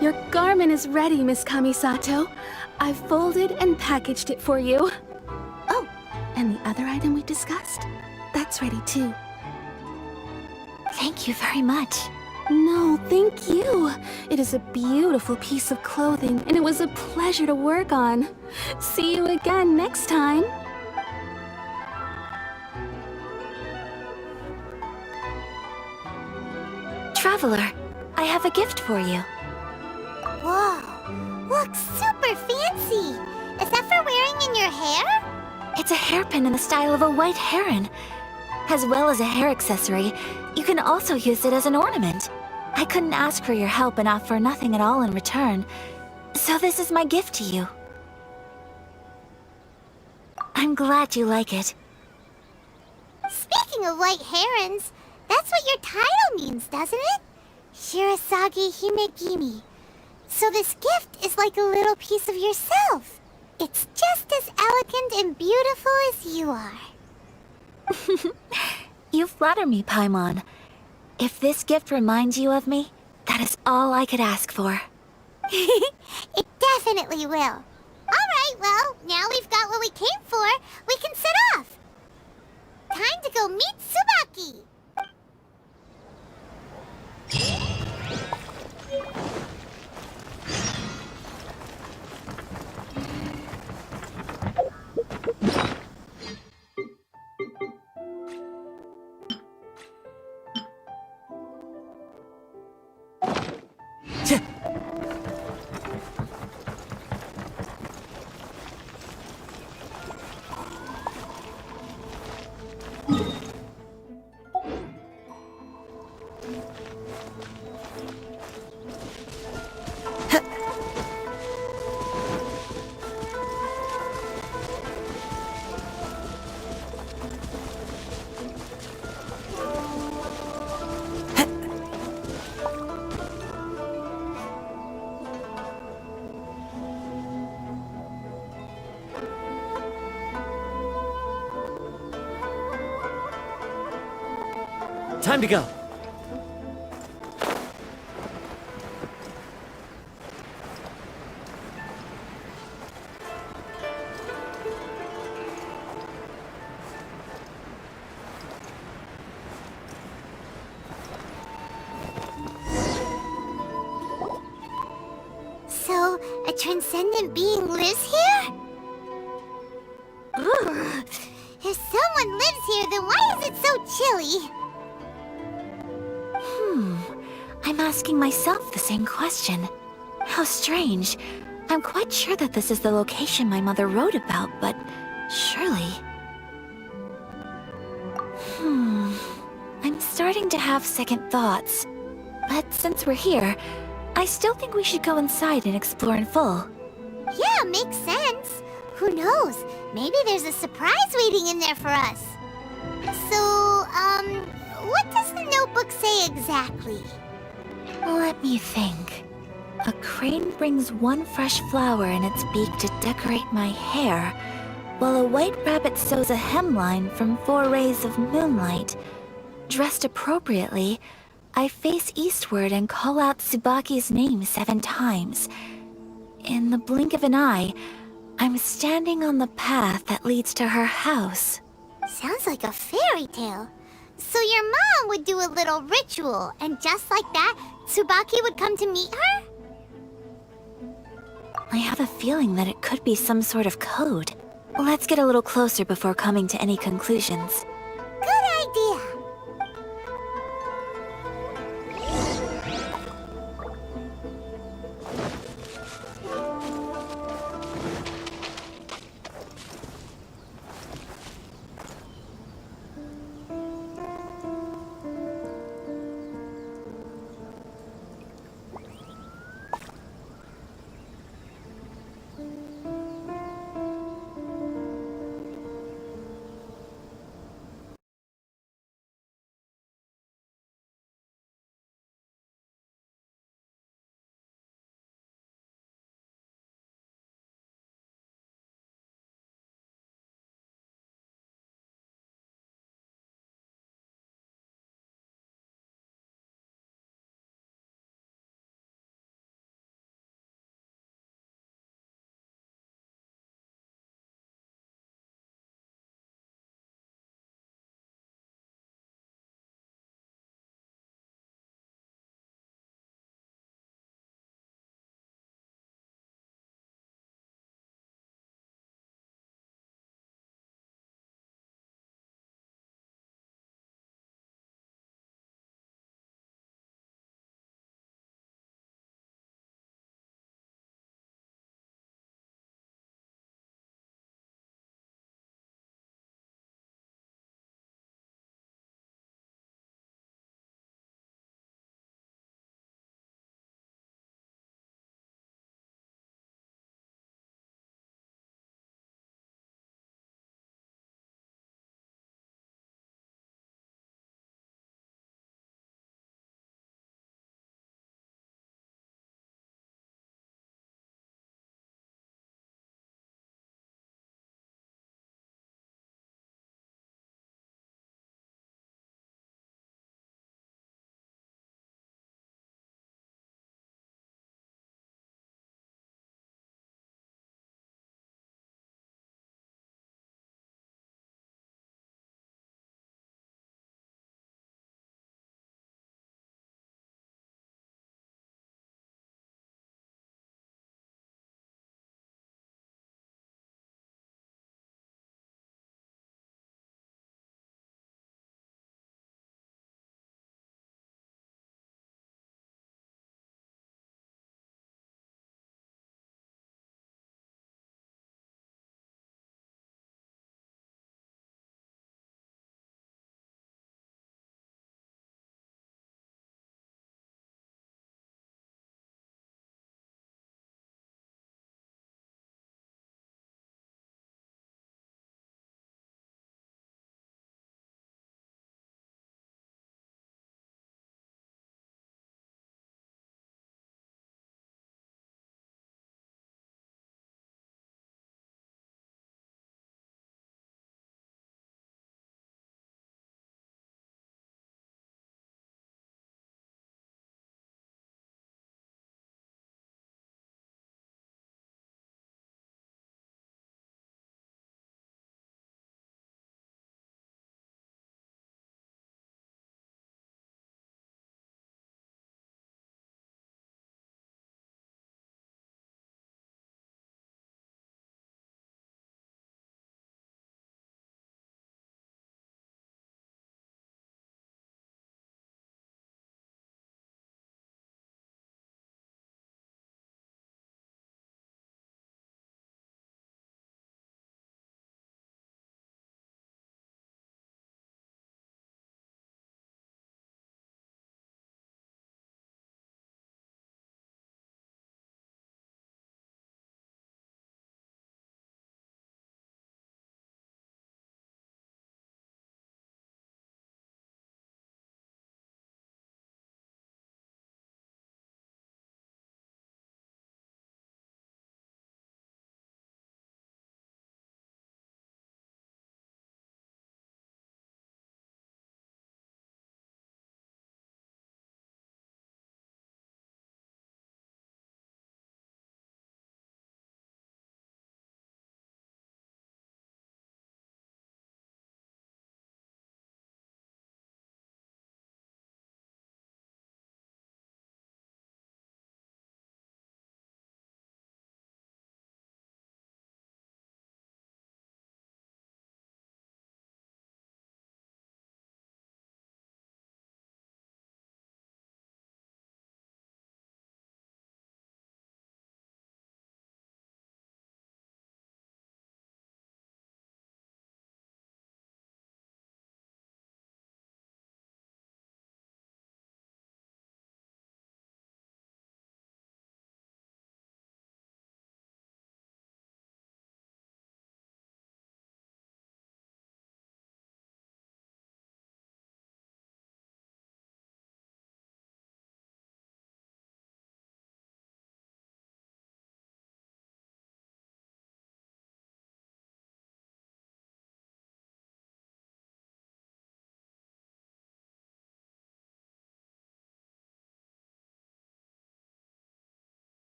Your garment is ready, Miss Kamisato. I've folded and packaged it for you. Oh, and the other item we discussed? That's ready too. Thank you very much. No, thank you. It is a beautiful piece of clothing, and it was a pleasure to work on. See you again next time. Traveler, I have a gift for you. Whoa, looks super fancy. Is that for wearing in your hair? It's a hairpin in the style of a white heron. As well as a hair accessory, you can also use it as an ornament. I couldn't ask for your help and offer nothing at all in return, so this is my gift to you. I'm glad you like it. Speaking of white herons, that's what your title means, doesn't it? Shirasagi Himegimi. So this gift is like a little piece of yourself. It's just as elegant and beautiful as you are. You flatter me, Paimon. If this gift reminds you of me, that is all I could ask for. It definitely will. Alright, well, now we've got what we came for, we can set off. Time to go meet Tsubaki. Time to go. So, a transcendent being lives here? Ugh. If someone lives here, then why is it so chilly? I'm asking myself the same question. How strange. I'm quite sure that this is the location my mother wrote about, but surely... I'm starting to have second thoughts. But since we're here, I still think we should go inside and explore in full. Yeah, makes sense. Who knows? Maybe there's a surprise waiting in there for us. So, what does the notebook say exactly? Let me think. A crane brings one fresh flower in its beak to decorate my hair, while a white rabbit sews a hemline from 4 rays of moonlight. Dressed appropriately, I face eastward and call out Tsubaki's name 7 times. In the blink of an eye, I'm standing on the path that leads to her house. Sounds like a fairy tale. So your mom would do a little ritual, and just like that, Tsubaki would come to meet her? I have a feeling that it could be some sort of code. Let's get a little closer before coming to any conclusions. Good idea.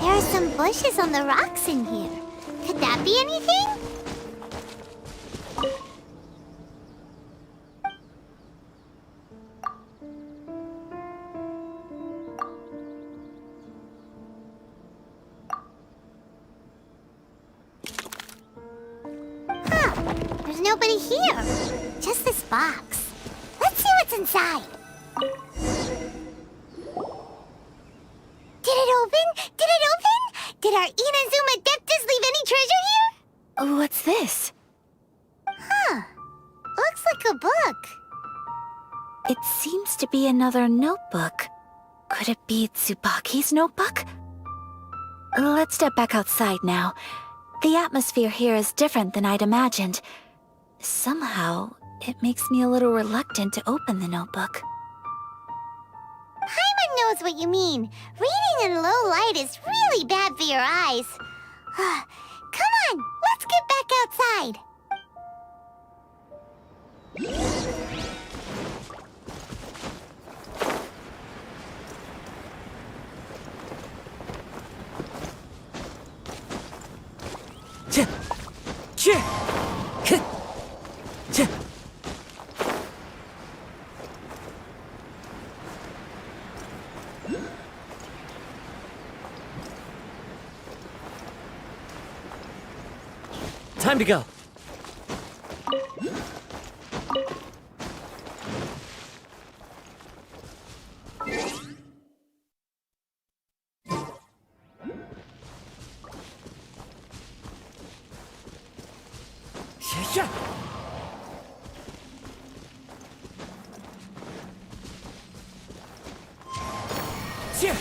There are some bushes on the rocks in here. Could that be anything? Huh. There's nobody here. Just this box. Let's see what's inside. Did it open? Did it open? Did our Inazuma Adeptus leave any treasure here? What's this? Huh. Looks like a book. It seems to be another notebook. Could it be Tsubaki's notebook? Let's step back outside now. The atmosphere here is different than I'd imagined. Somehow, it makes me a little reluctant to open the notebook. Paimon knows what you mean. Reading in low light is really bad for your eyes. Come on, let's get back outside. Time to go. Yeah.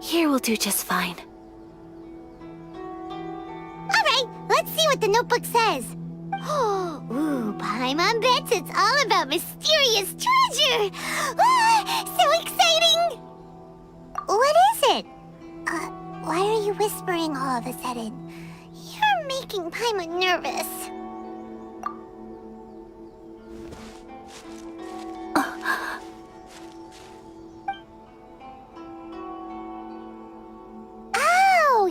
Here will do just fine. All right, let's see what the notebook says. Ooh, Paimon bets it's all about mysterious treasure. So exciting! What is it? Why are you whispering all of a sudden? You're making Paimon nervous.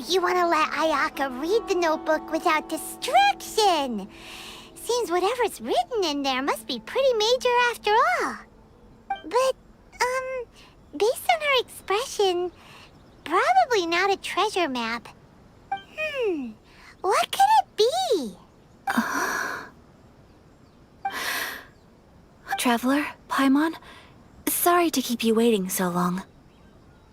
You want to let Ayaka read the notebook without distraction. Seems whatever's written in there must be pretty major after all. But, based on her expression, probably not a treasure map. What could it be? Traveler, Paimon, sorry to keep you waiting so long.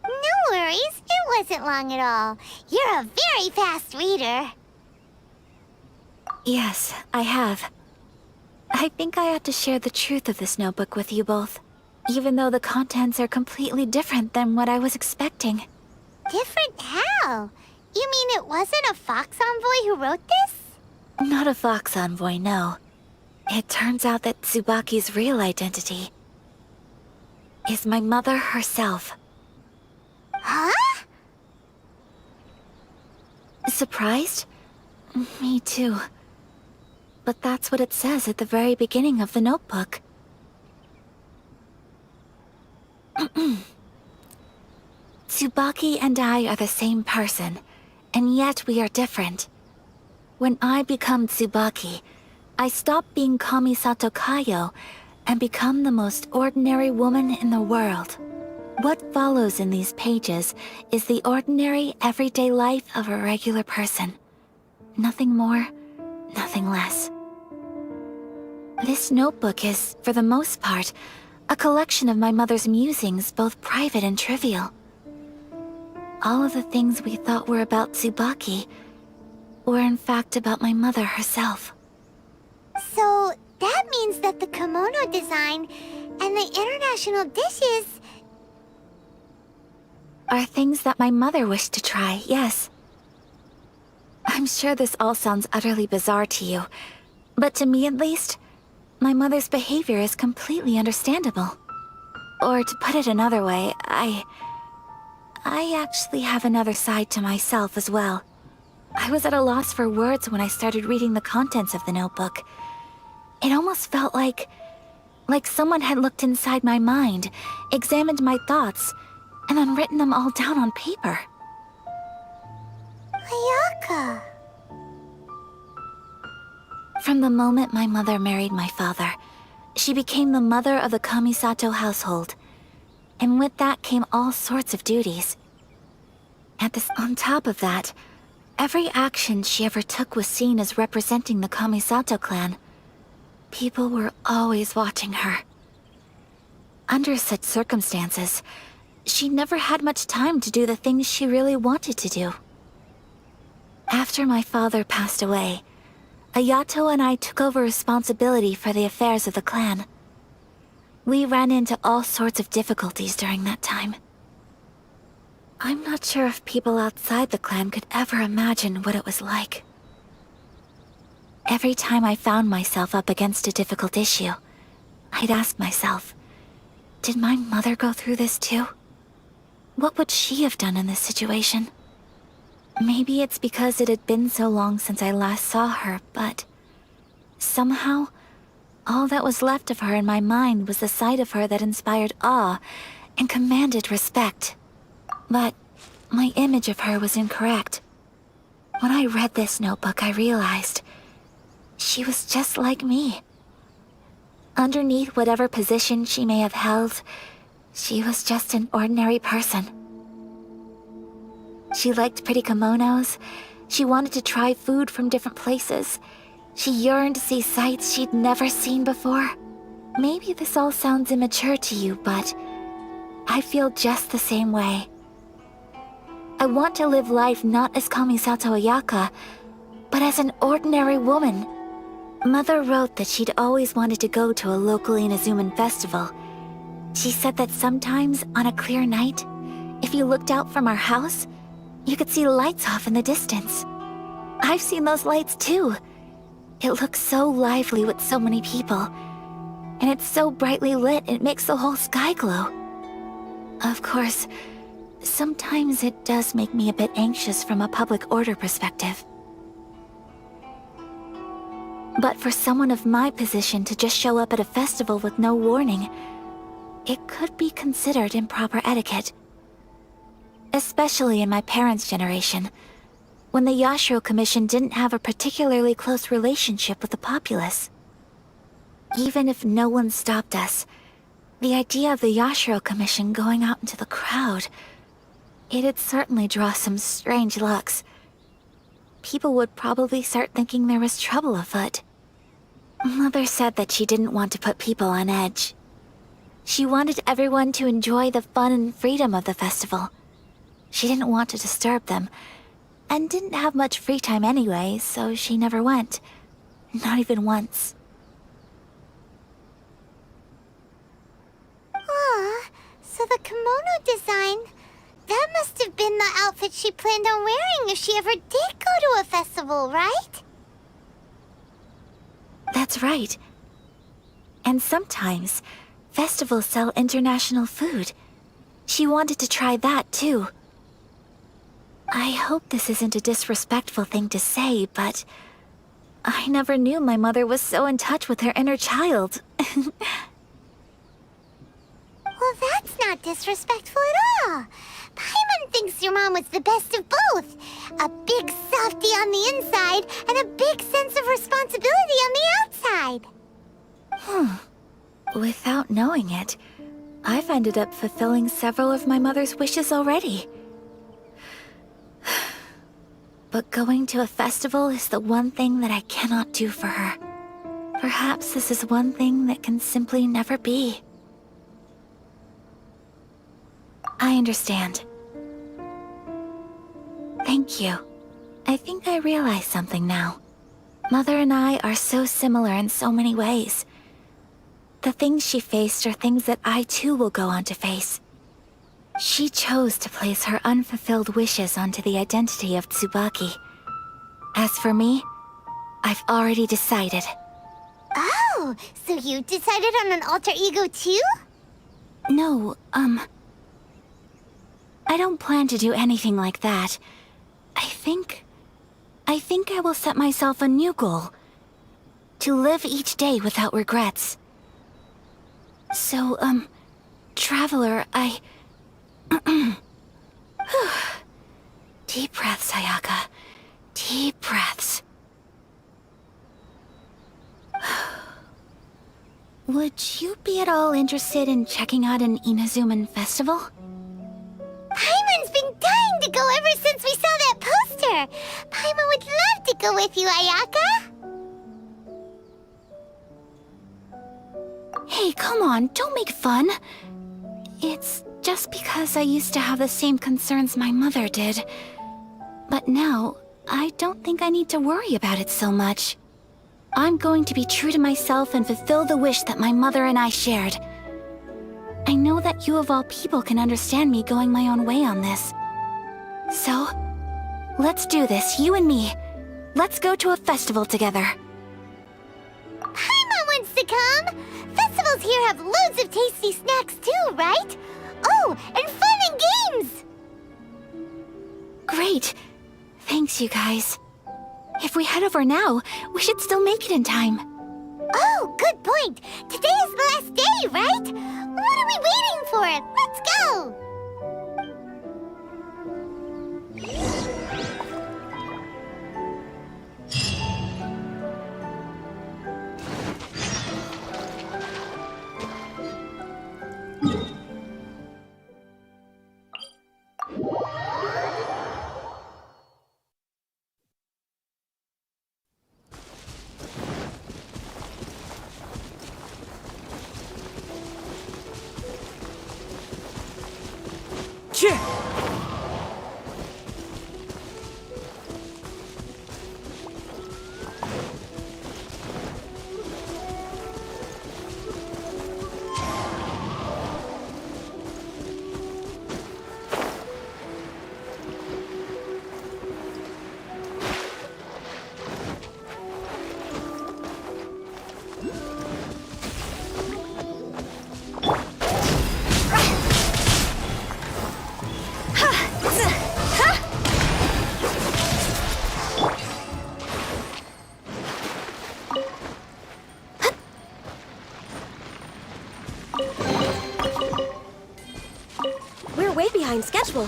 No worries, it wasn't long at all. You're a very fast reader. Yes, I have. I think I ought to share the truth of this notebook with you both, even though the contents are completely different than what I was expecting. Different how? You mean it wasn't a Fox Envoy who wrote this? Not a Fox Envoy, no. It turns out that Tsubaki's real identity is my mother herself. Huh? Surprised? Me too. But that's what it says at the very beginning of the notebook. Tsubaki and I are the same person, and yet we are different. When I become Tsubaki, I stop being Kamisato Kayo and become the most ordinary woman in the world. What follows in these pages is the ordinary, everyday life of a regular person. Nothing more, nothing less. This notebook is, for the most part, a collection of my mother's musings, both private and trivial. All of the things we thought were about Tsubaki were in fact about my mother herself. So, that means that the kimono design and the international dishes... are things that my mother wished to try, yes. I'm sure this all sounds utterly bizarre to you, but to me at least, my mother's behavior is completely understandable. Or to put it another way, I actually have another side to myself as well. I was at a loss for words when I started reading the contents of the notebook. It almost felt like someone had looked inside my mind, examined my thoughts, and then written them all down on paper. Ayaka. From the moment my mother married my father, she became the mother of the Kamisato household. And with that came all sorts of duties. On top of that, every action she ever took was seen as representing the Kamisato clan. People were always watching her. Under such circumstances, she never had much time to do the things she really wanted to do. After my father passed away, Ayato and I took over responsibility for the affairs of the clan. We ran into all sorts of difficulties during that time. I'm not sure if people outside the clan could ever imagine what it was like. Every time I found myself up against a difficult issue, I'd ask myself, did my mother go through this too? What would she have done in this situation? Maybe it's because it had been so long since I last saw her, but somehow, all that was left of her in my mind was the side of her that inspired awe and commanded respect. But my image of her was incorrect. When I read this notebook, I realized she was just like me. Underneath whatever position she may have held, she was just an ordinary person. She liked pretty kimonos. She wanted to try food from different places. She yearned to see sights she'd never seen before. Maybe this all sounds immature to you, but I feel just the same way. I want to live life not as Kamisato Ayaka, but as an ordinary woman. Mother wrote that she'd always wanted to go to a local Inazuman festival. She said that sometimes, on a clear night, if you looked out from our house, you could see lights off in the distance. I've seen those lights too. It looks so lively with so many people. And it's so brightly lit, it makes the whole sky glow. Of course, sometimes it does make me a bit anxious from a public order perspective. But for someone of my position to just show up at a festival with no warning, it could be considered improper etiquette. Especially in my parents' generation, when the Yashiro Commission didn't have a particularly close relationship with the populace. Even if no one stopped us, the idea of the Yashiro Commission going out into the crowd, it'd certainly draw some strange looks. People would probably start thinking there was trouble afoot. Mother said that she didn't want to put people on edge. She wanted everyone to enjoy the fun and freedom of the festival. She didn't want to disturb them, and didn't have much free time anyway, so she never went. Not even once. Aw, so the kimono design, that must have been the outfit she planned on wearing if she ever did go to a festival, right? That's right. And sometimes, festivals sell international food. She wanted to try that too. I hope this isn't a disrespectful thing to say, but I never knew my mother was so in touch with her inner child. Well, that's not disrespectful at all. Paimon thinks your mom was the best of both. A big softie on the inside and a big sense of responsibility on the outside. Without knowing it, I've ended up fulfilling several of my mother's wishes already. But going to a festival is the one thing that I cannot do for her. Perhaps this is one thing that can simply never be. I understand. Thank you. I think I realize something now. Mother and I are so similar in so many ways. The things she faced are things that I too will go on to face. She chose to place her unfulfilled wishes onto the identity of Tsubaki. As for me, I've already decided. Oh, so you decided on an alter ego too? No, I don't plan to do anything like that. I think I will set myself a new goal. To live each day without regrets. So, Traveler, Deep breaths, Ayaka. Deep breaths. Would you be at all interested in checking out an Inazuman festival? Paimon's been dying to go ever since we saw that poster. Paimon would love to go with you, Ayaka. Hey, come on, don't make fun. It's just because I used to have the same concerns my mother did. But now, I don't think I need to worry about it so much. I'm going to be true to myself and fulfill the wish that my mother and I shared. I know that you of all people can understand me going my own way on this. So, let's do this, you and me. Let's go to a festival together. Paimon wants to come! Festivals here have loads of tasty snacks too, right? Oh, and fun and games! Great. Thanks, you guys. If we head over now, we should still make it in time. Oh, good point! Today is the last day, right? What are we waiting for? Let's go! We're way behind schedule.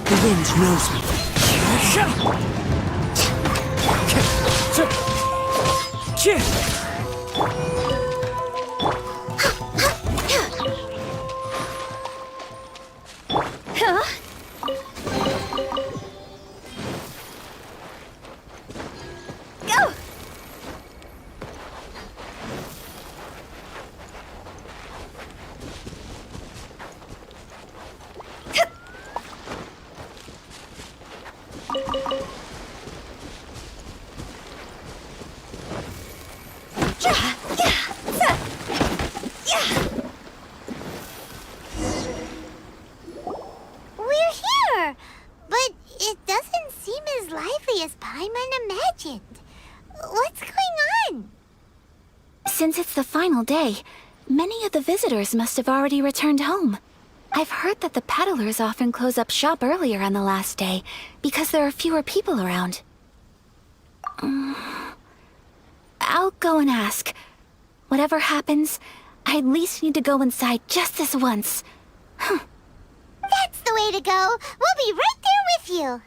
The wind knows me. Huh? Go! exactly as Paimon imagined. What's going on? Since it's the final day, many of the visitors must have already returned home. I've heard that the peddlers often close up shop earlier on the last day because there are fewer people around. I'll go and ask. Whatever happens, I at least need to go inside just this once. That's the way to go. We'll be right there with you.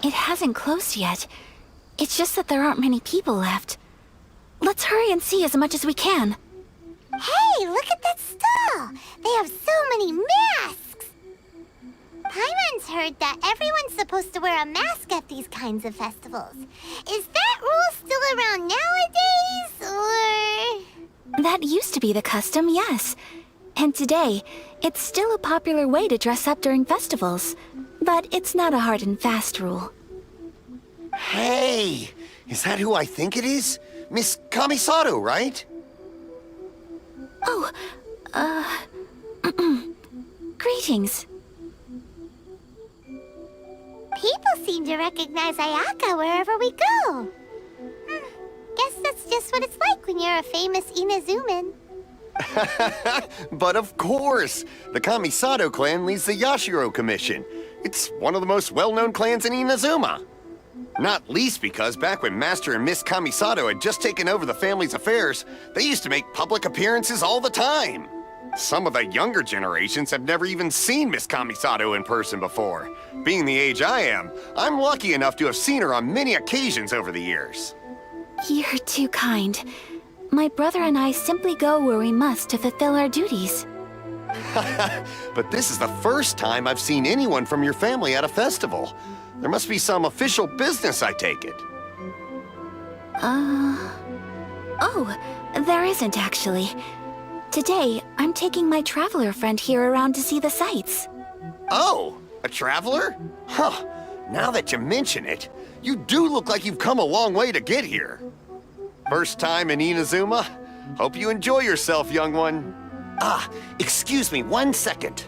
It hasn't closed yet. It's just that there aren't many people left. Let's hurry and see as much as we can. Hey, look at that stall! They have so many masks! Paimon's heard that everyone's supposed to wear a mask at these kinds of festivals. Is that rule still around nowadays, or...? That used to be the custom, yes. And today, it's still a popular way to dress up during festivals. But it's not a hard and fast rule. Hey! Is that who I think it is? Miss Kamisato, right? Oh, greetings. People seem to recognize Ayaka wherever we go. Guess that's just what it's like when you're a famous Inazuman. But of course! The Kamisato clan leads the Yashiro Commission. It's one of the most well-known clans in Inazuma. Not least because back when Master and Miss Kamisato had just taken over the family's affairs, they used to make public appearances all the time. Some of the younger generations have never even seen Miss Kamisato in person before. Being the age I am, I'm lucky enough to have seen her on many occasions over the years. You're too kind. My brother and I simply go where we must to fulfill our duties. But this is the first time I've seen anyone from your family at a festival. There must be some official business, I take it. Oh, there isn't actually. Today, I'm taking my traveler friend here around to see the sights. Oh, a traveler? Huh, now that you mention it, you do look like you've come a long way to get here. First time in Inazuma? Hope you enjoy yourself, young one. Ah, excuse me 1 second.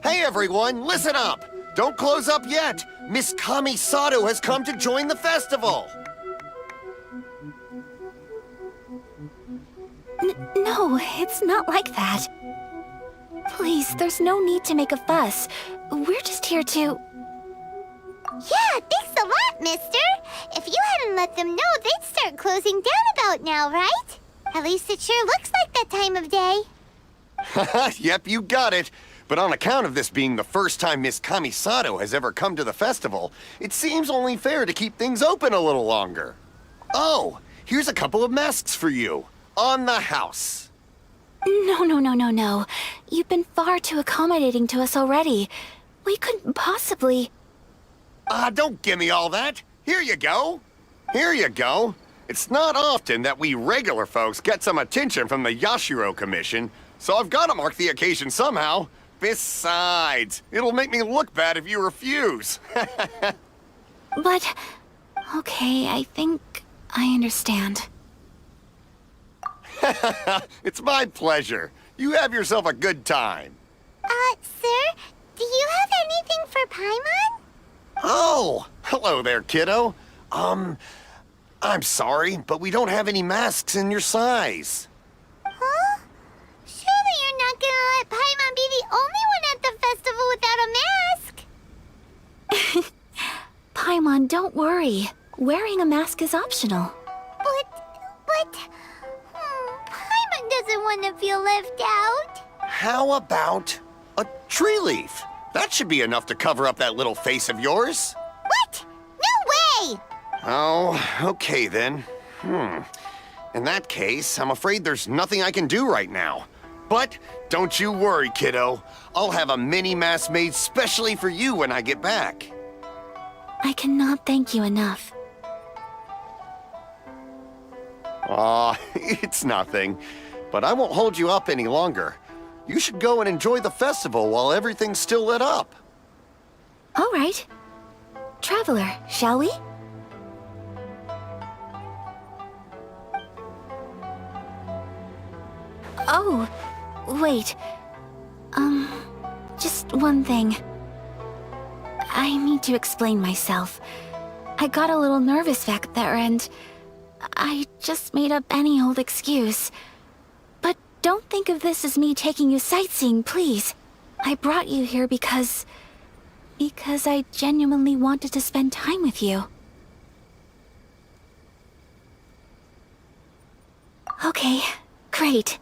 Hey everyone, listen up! Don't close up yet! Miss Kamisato has come to join the festival! No, it's not like that. Please, there's no need to make a fuss. We're just here to... Yeah, thanks a lot, mister. If you hadn't let them know, they'd start closing down about now, right? At least it sure looks like that time of day. Yep, you got it. But on account of this being the first time Miss Kamisato has ever come to the festival, it seems only fair to keep things open a little longer. Oh, here's a couple of masks for you. On the house. No. You've been far too accommodating to us already. We couldn't possibly... Don't give me all that. Here you go. Here you go. It's not often that we regular folks get some attention from the Yashiro Commission, so I've got to mark the occasion somehow. Besides, it'll make me look bad if you refuse. But... okay, I think I understand. It's my pleasure. You have yourself a good time. Sir, do you have anything for Paimon? Oh, hello there, kiddo. I'm sorry, but we don't have any masks in your size. Huh? Surely you're not gonna let Paimon be the only one at the festival without a mask? Paimon, don't worry. Wearing a mask is optional. But... Paimon doesn't want to feel left out. How about a tree leaf? That should be enough to cover up that little face of yours. What? No way! Oh, okay then. In that case, I'm afraid there's nothing I can do right now. But don't you worry, kiddo. I'll have a mini mask made specially for you when I get back. I cannot thank you enough. Aw, it's nothing. But I won't hold you up any longer. You should go and enjoy the festival while everything's still lit up. All right. Traveler, shall we? Oh, wait. Just one thing. I need to explain myself. I got a little nervous back there and I just made up any old excuse. But don't think of this as me taking you sightseeing, please. I brought you here because I genuinely wanted to spend time with you. Okay, great.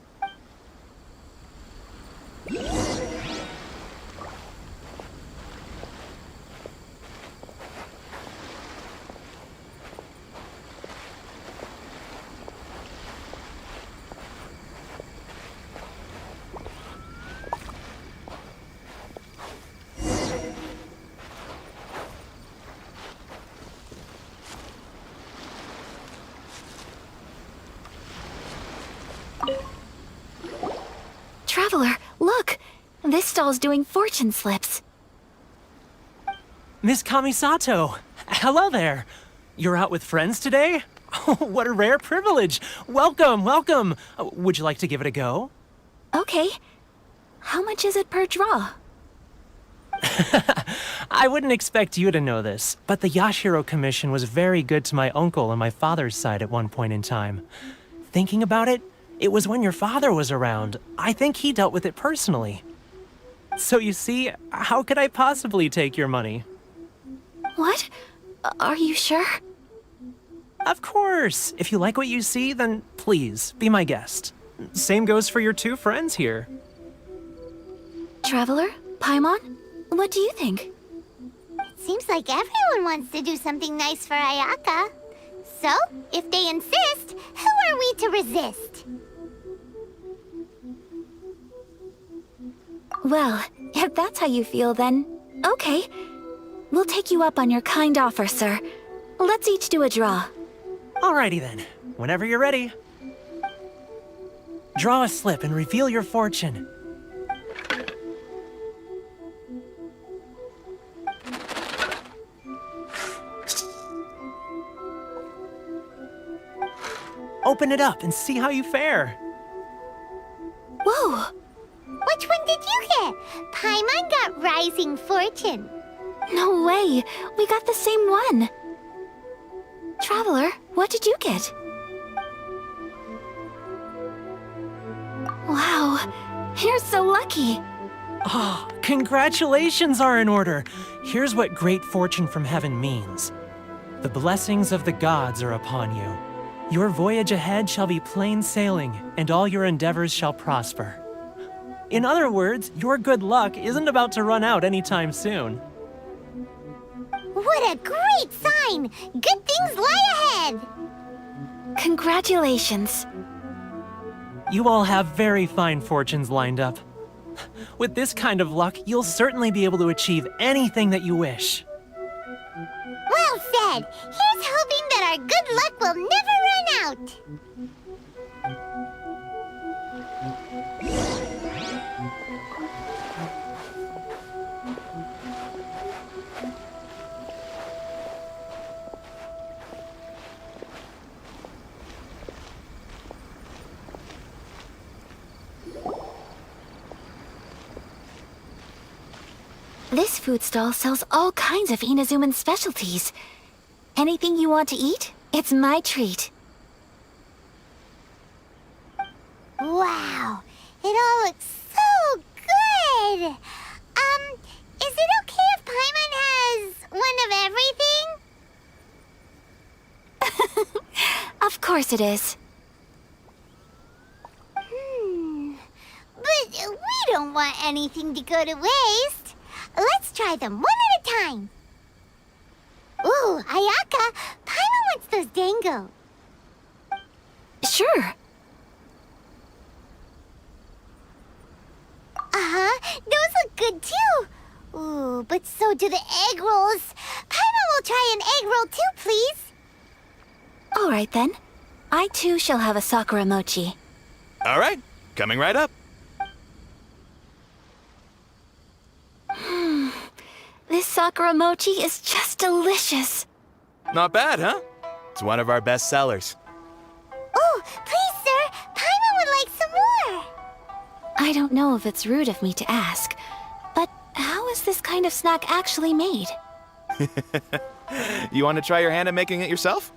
Traveler, look! This stall's doing fortune slips. Miss Kamisato, hello there. You're out with friends today? Oh, what a rare privilege. Welcome, welcome. Would you like to give it a go? Okay. How much is it per draw? I wouldn't expect you to know this, but the Yashiro Commission was very good to my uncle on my father's side at one point in time. Thinking about it, it was when your father was around. I think he dealt with it personally. So you see, how could I possibly take your money? What? Are you sure? Of course. If you like what you see, then please, be my guest. Same goes for your two friends here. Traveler? Paimon? What do you think? Seems like everyone wants to do something nice for Ayaka. So, if they insist, who are we to resist? Well, if that's how you feel, then okay. We'll take you up on your kind offer, sir. Let's each do a draw. Alrighty then. Whenever you're ready. Draw a slip and reveal your fortune. Open it up and see how you fare. Whoa! Which one did you get? Paimon got Rising Fortune. No way! We got the same one! Traveler, what did you get? Wow, you're so lucky! Ah, congratulations are in order. Here's what great fortune from heaven means. The blessings of the gods are upon you. Your voyage ahead shall be plain sailing, and all your endeavors shall prosper. In other words, your good luck isn't about to run out anytime soon. What a great sign! Good things lie ahead! Congratulations. You all have very fine fortunes lined up. With this kind of luck, you'll certainly be able to achieve anything that you wish. Well said! Here's hoping that our good luck will never run out! This food stall sells all kinds of Inazuman specialties. Anything you want to eat, it's my treat. Wow! It all looks so good! Is it okay if Paimon has one of everything? Of course it is. But we don't want anything to go to waste. Let's try them one at a time. Ooh, Ayaka, Paimon wants those dango. Sure. those look good too. Ooh, but so do the egg rolls. Paimon will try an egg roll too, please. All right then. I too shall have a Sakura mochi. All right, coming right up. This Sakura mochi is just delicious. Not bad, huh? It's one of our best sellers. Oh, please, sir. Paimon would like some more. I don't know if it's rude of me to ask, but how is this kind of snack actually made? You want to try your hand at making it yourself?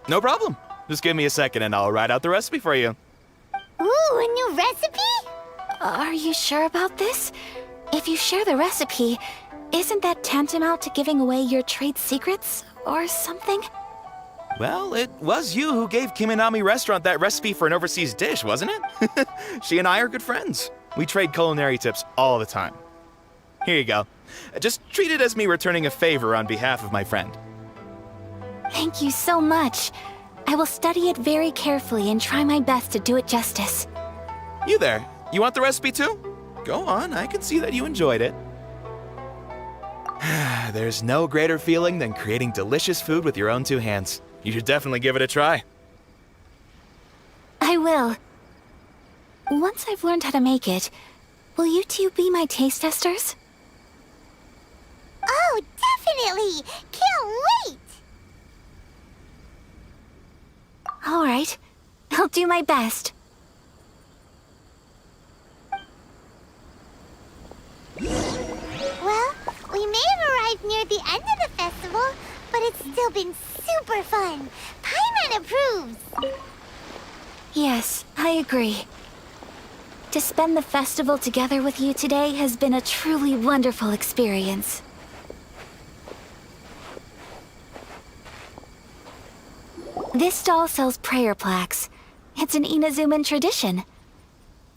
No problem. Just give me a second and I'll write out the recipe for you. Ooh, a new recipe? Are you sure about this? If you share the recipe, isn't that tantamount to giving away your trade secrets or something? Well, it was you who gave Kiminami Restaurant that recipe for an overseas dish, wasn't it? She and I are good friends. We trade culinary tips all the time. Here you go. Just treat it as me returning a favor on behalf of my friend. Thank you so much. I will study it very carefully and try my best to do it justice. You there, you want the recipe too? Go on, I can see that you enjoyed it. There's no greater feeling than creating delicious food with your own two hands. You should definitely give it a try. I will. Once I've learned how to make it, will you two be my taste testers? Oh, definitely. Can't wait. All right. I'll do my best. Well, we may have arrived near the end of the festival, but it's still been super fun. Paimon approves. Yes, I agree. To spend the festival together with you today has been a truly wonderful experience. This stall sells prayer plaques. It's an Inazuman tradition.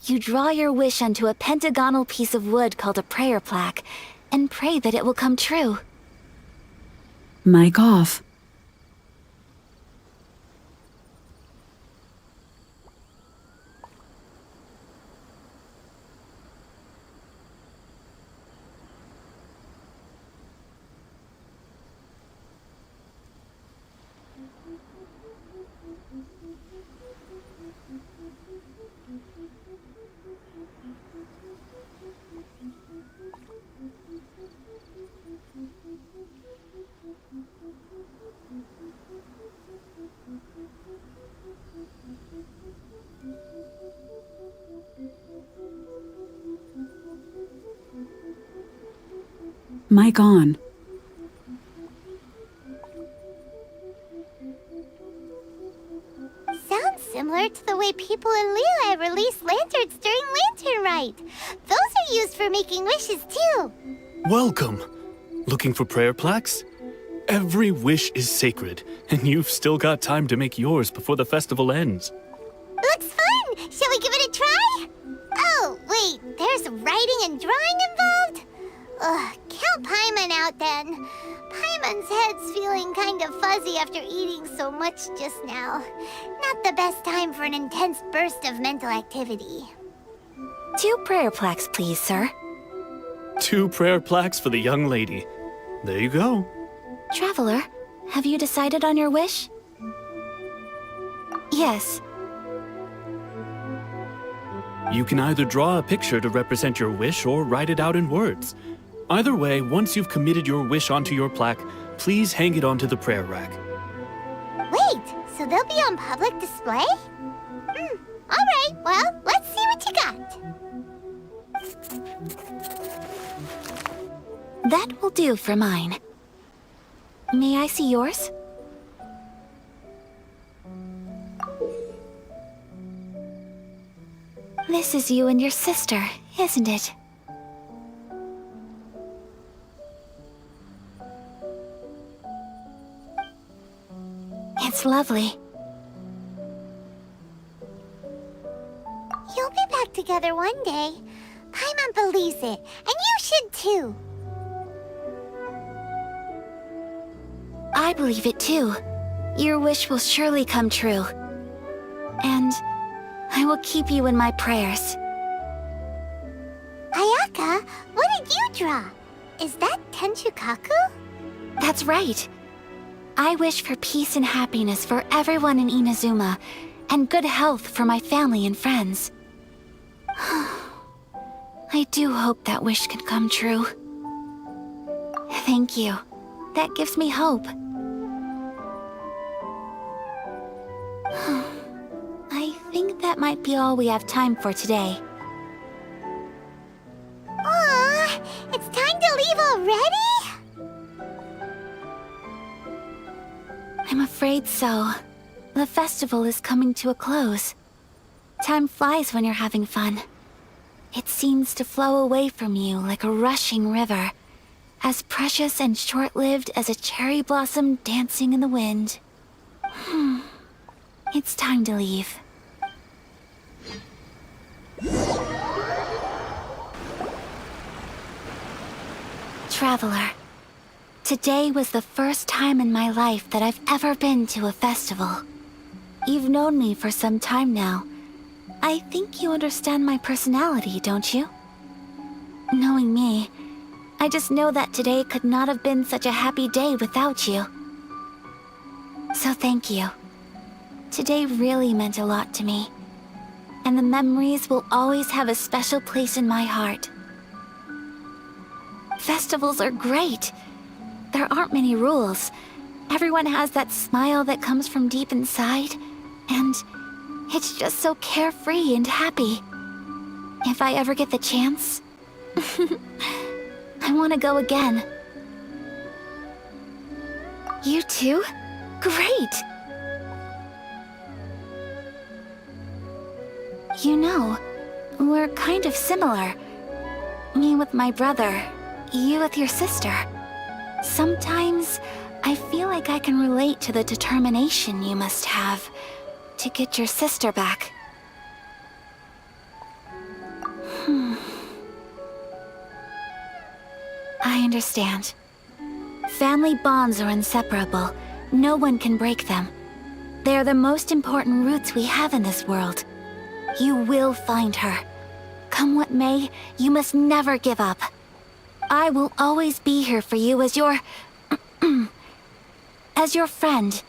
You draw your wish onto a pentagonal piece of wood called a prayer plaque, and pray that it will come true. Mic off. Mic on. Sounds similar to the way people in Liyue release lanterns during Lantern Rite. Those are used for making wishes too. Welcome! Looking for prayer plaques? Every wish is sacred, and you've still got time to make yours before the festival ends. Looks fun! Shall we give it a try? Oh, wait, there's writing and drawing involved? Ugh, count Paimon out then. Paimon's head's feeling kind of fuzzy after eating so much just now. Not the best time for an intense burst of mental activity. 2 prayer plaques, please, sir. 2 prayer plaques for the young lady. There you go. Traveler, have you decided on your wish? Yes. You can either draw a picture to represent your wish or write it out in words. Either way, once you've committed your wish onto your plaque, please hang it onto the prayer rack. Wait, so they'll be on public display? Alright, well, let's see what you got. That will do for mine. May I see yours? This is you and your sister, isn't it? It's lovely. You'll be back together one day. Paimon believes it, and you should too. I believe it too. Your wish will surely come true. And I will keep you in my prayers. Ayakas! Ayaka, what did you draw? Is that Tenchukaku? That's right. I wish for peace and happiness for everyone in Inazuma, and good health for my family and friends. I do hope that wish can come true. Thank you. That gives me hope. I think that might be all we have time for today. Aw, it's time to leave already? I'm afraid so. The festival is coming to a close. Time flies when you're having fun. It seems to flow away from you like a rushing river, as precious and short-lived as a cherry blossom dancing in the wind. It's time to leave. Traveler, today was the first time in my life that I've ever been to a festival. You've known me for some time now. I think you understand my personality, don't you? Knowing me, I just know that today could not have been such a happy day without you. So thank you. Today really meant a lot to me, and the memories will always have a special place in my heart. Festivals are great. There aren't many rules. Everyone has that smile that comes from deep inside, and it's just so carefree and happy. If I ever get the chance, I want to go again. You too? Great! You know, we're kind of similar. Me with my brother, you with your sister. Sometimes I feel like I can relate to the determination you must have to get your sister back. I understand. Family bonds are inseparable. No one can break them. They are the most important roots we have in this world. You will find her. Come what may, you must never give up. I will always be here for you as your... as your friend.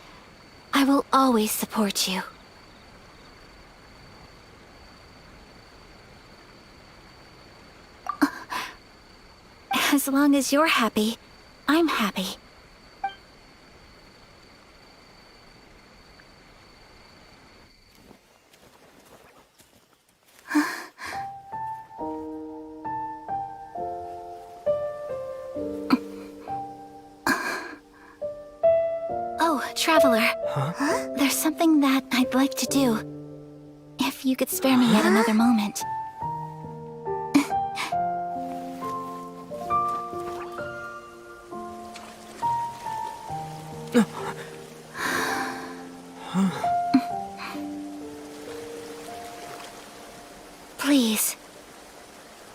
I will always support you. As long as you're happy, I'm happy. Oh, Traveler. Huh? There's something that I'd like to do. If you could spare me yet another moment. Please,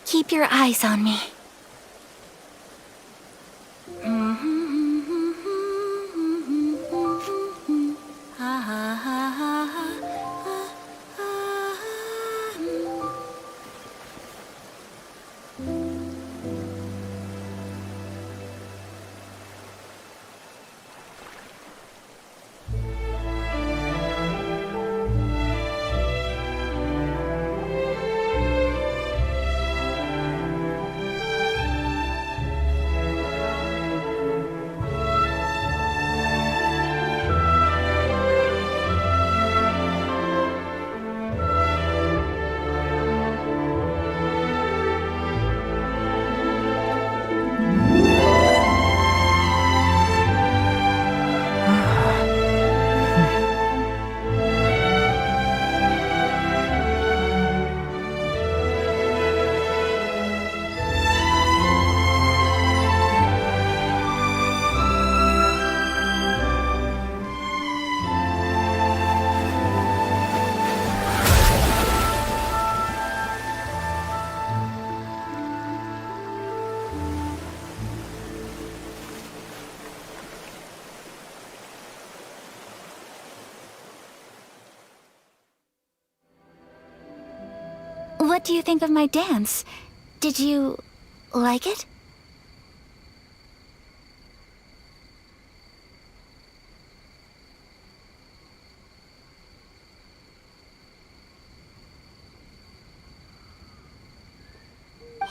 keep your eyes on me. What do you think of my dance? Did you like it?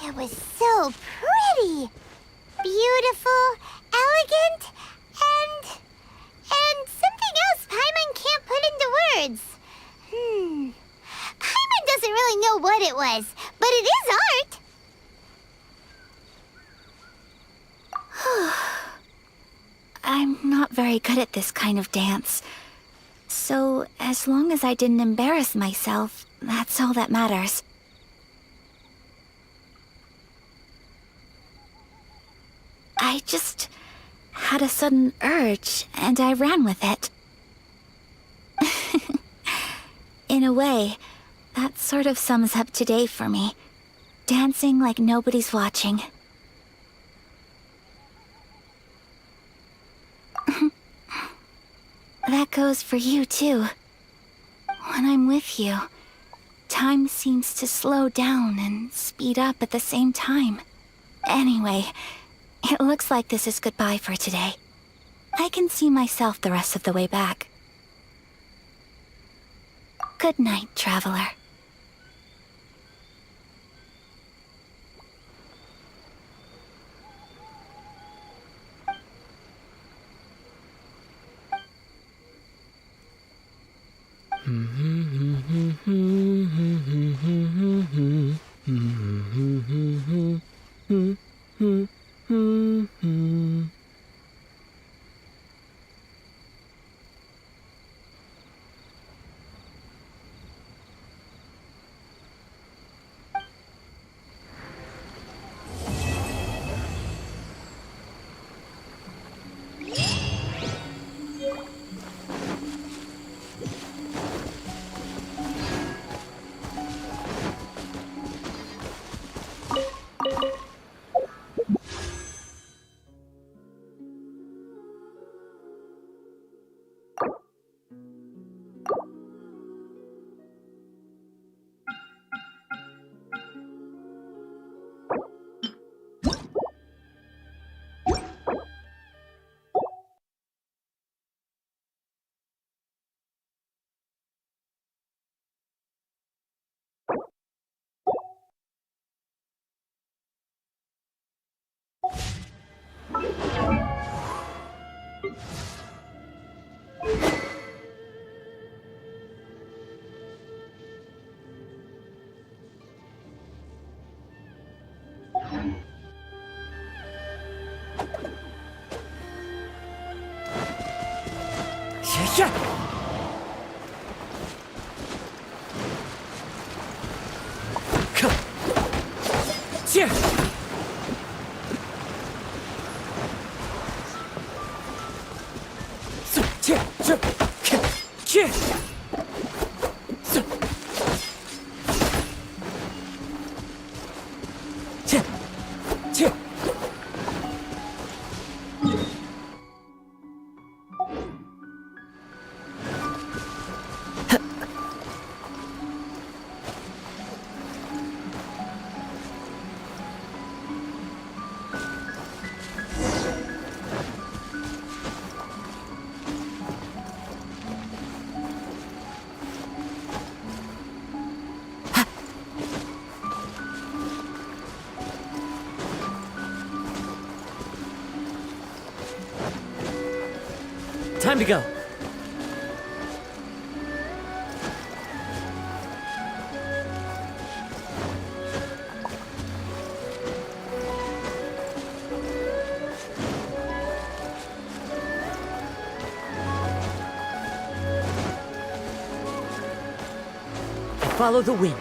It was so pretty. Beautiful, elegant, and something else Paimon can't put into words. Paimon doesn't really know what it was, but it is art. I'm not very good at this kind of dance. So, as long as I didn't embarrass myself, that's all that matters. I just had a sudden urge, and I ran with it. In a way, that sort of sums up today for me. Dancing like nobody's watching. That goes for you, too. When I'm with you, time seems to slow down and speed up at the same time. Anyway, it looks like this is goodbye for today. I can see myself the rest of the way back. Good night, traveler. Time to go. Follow the wind.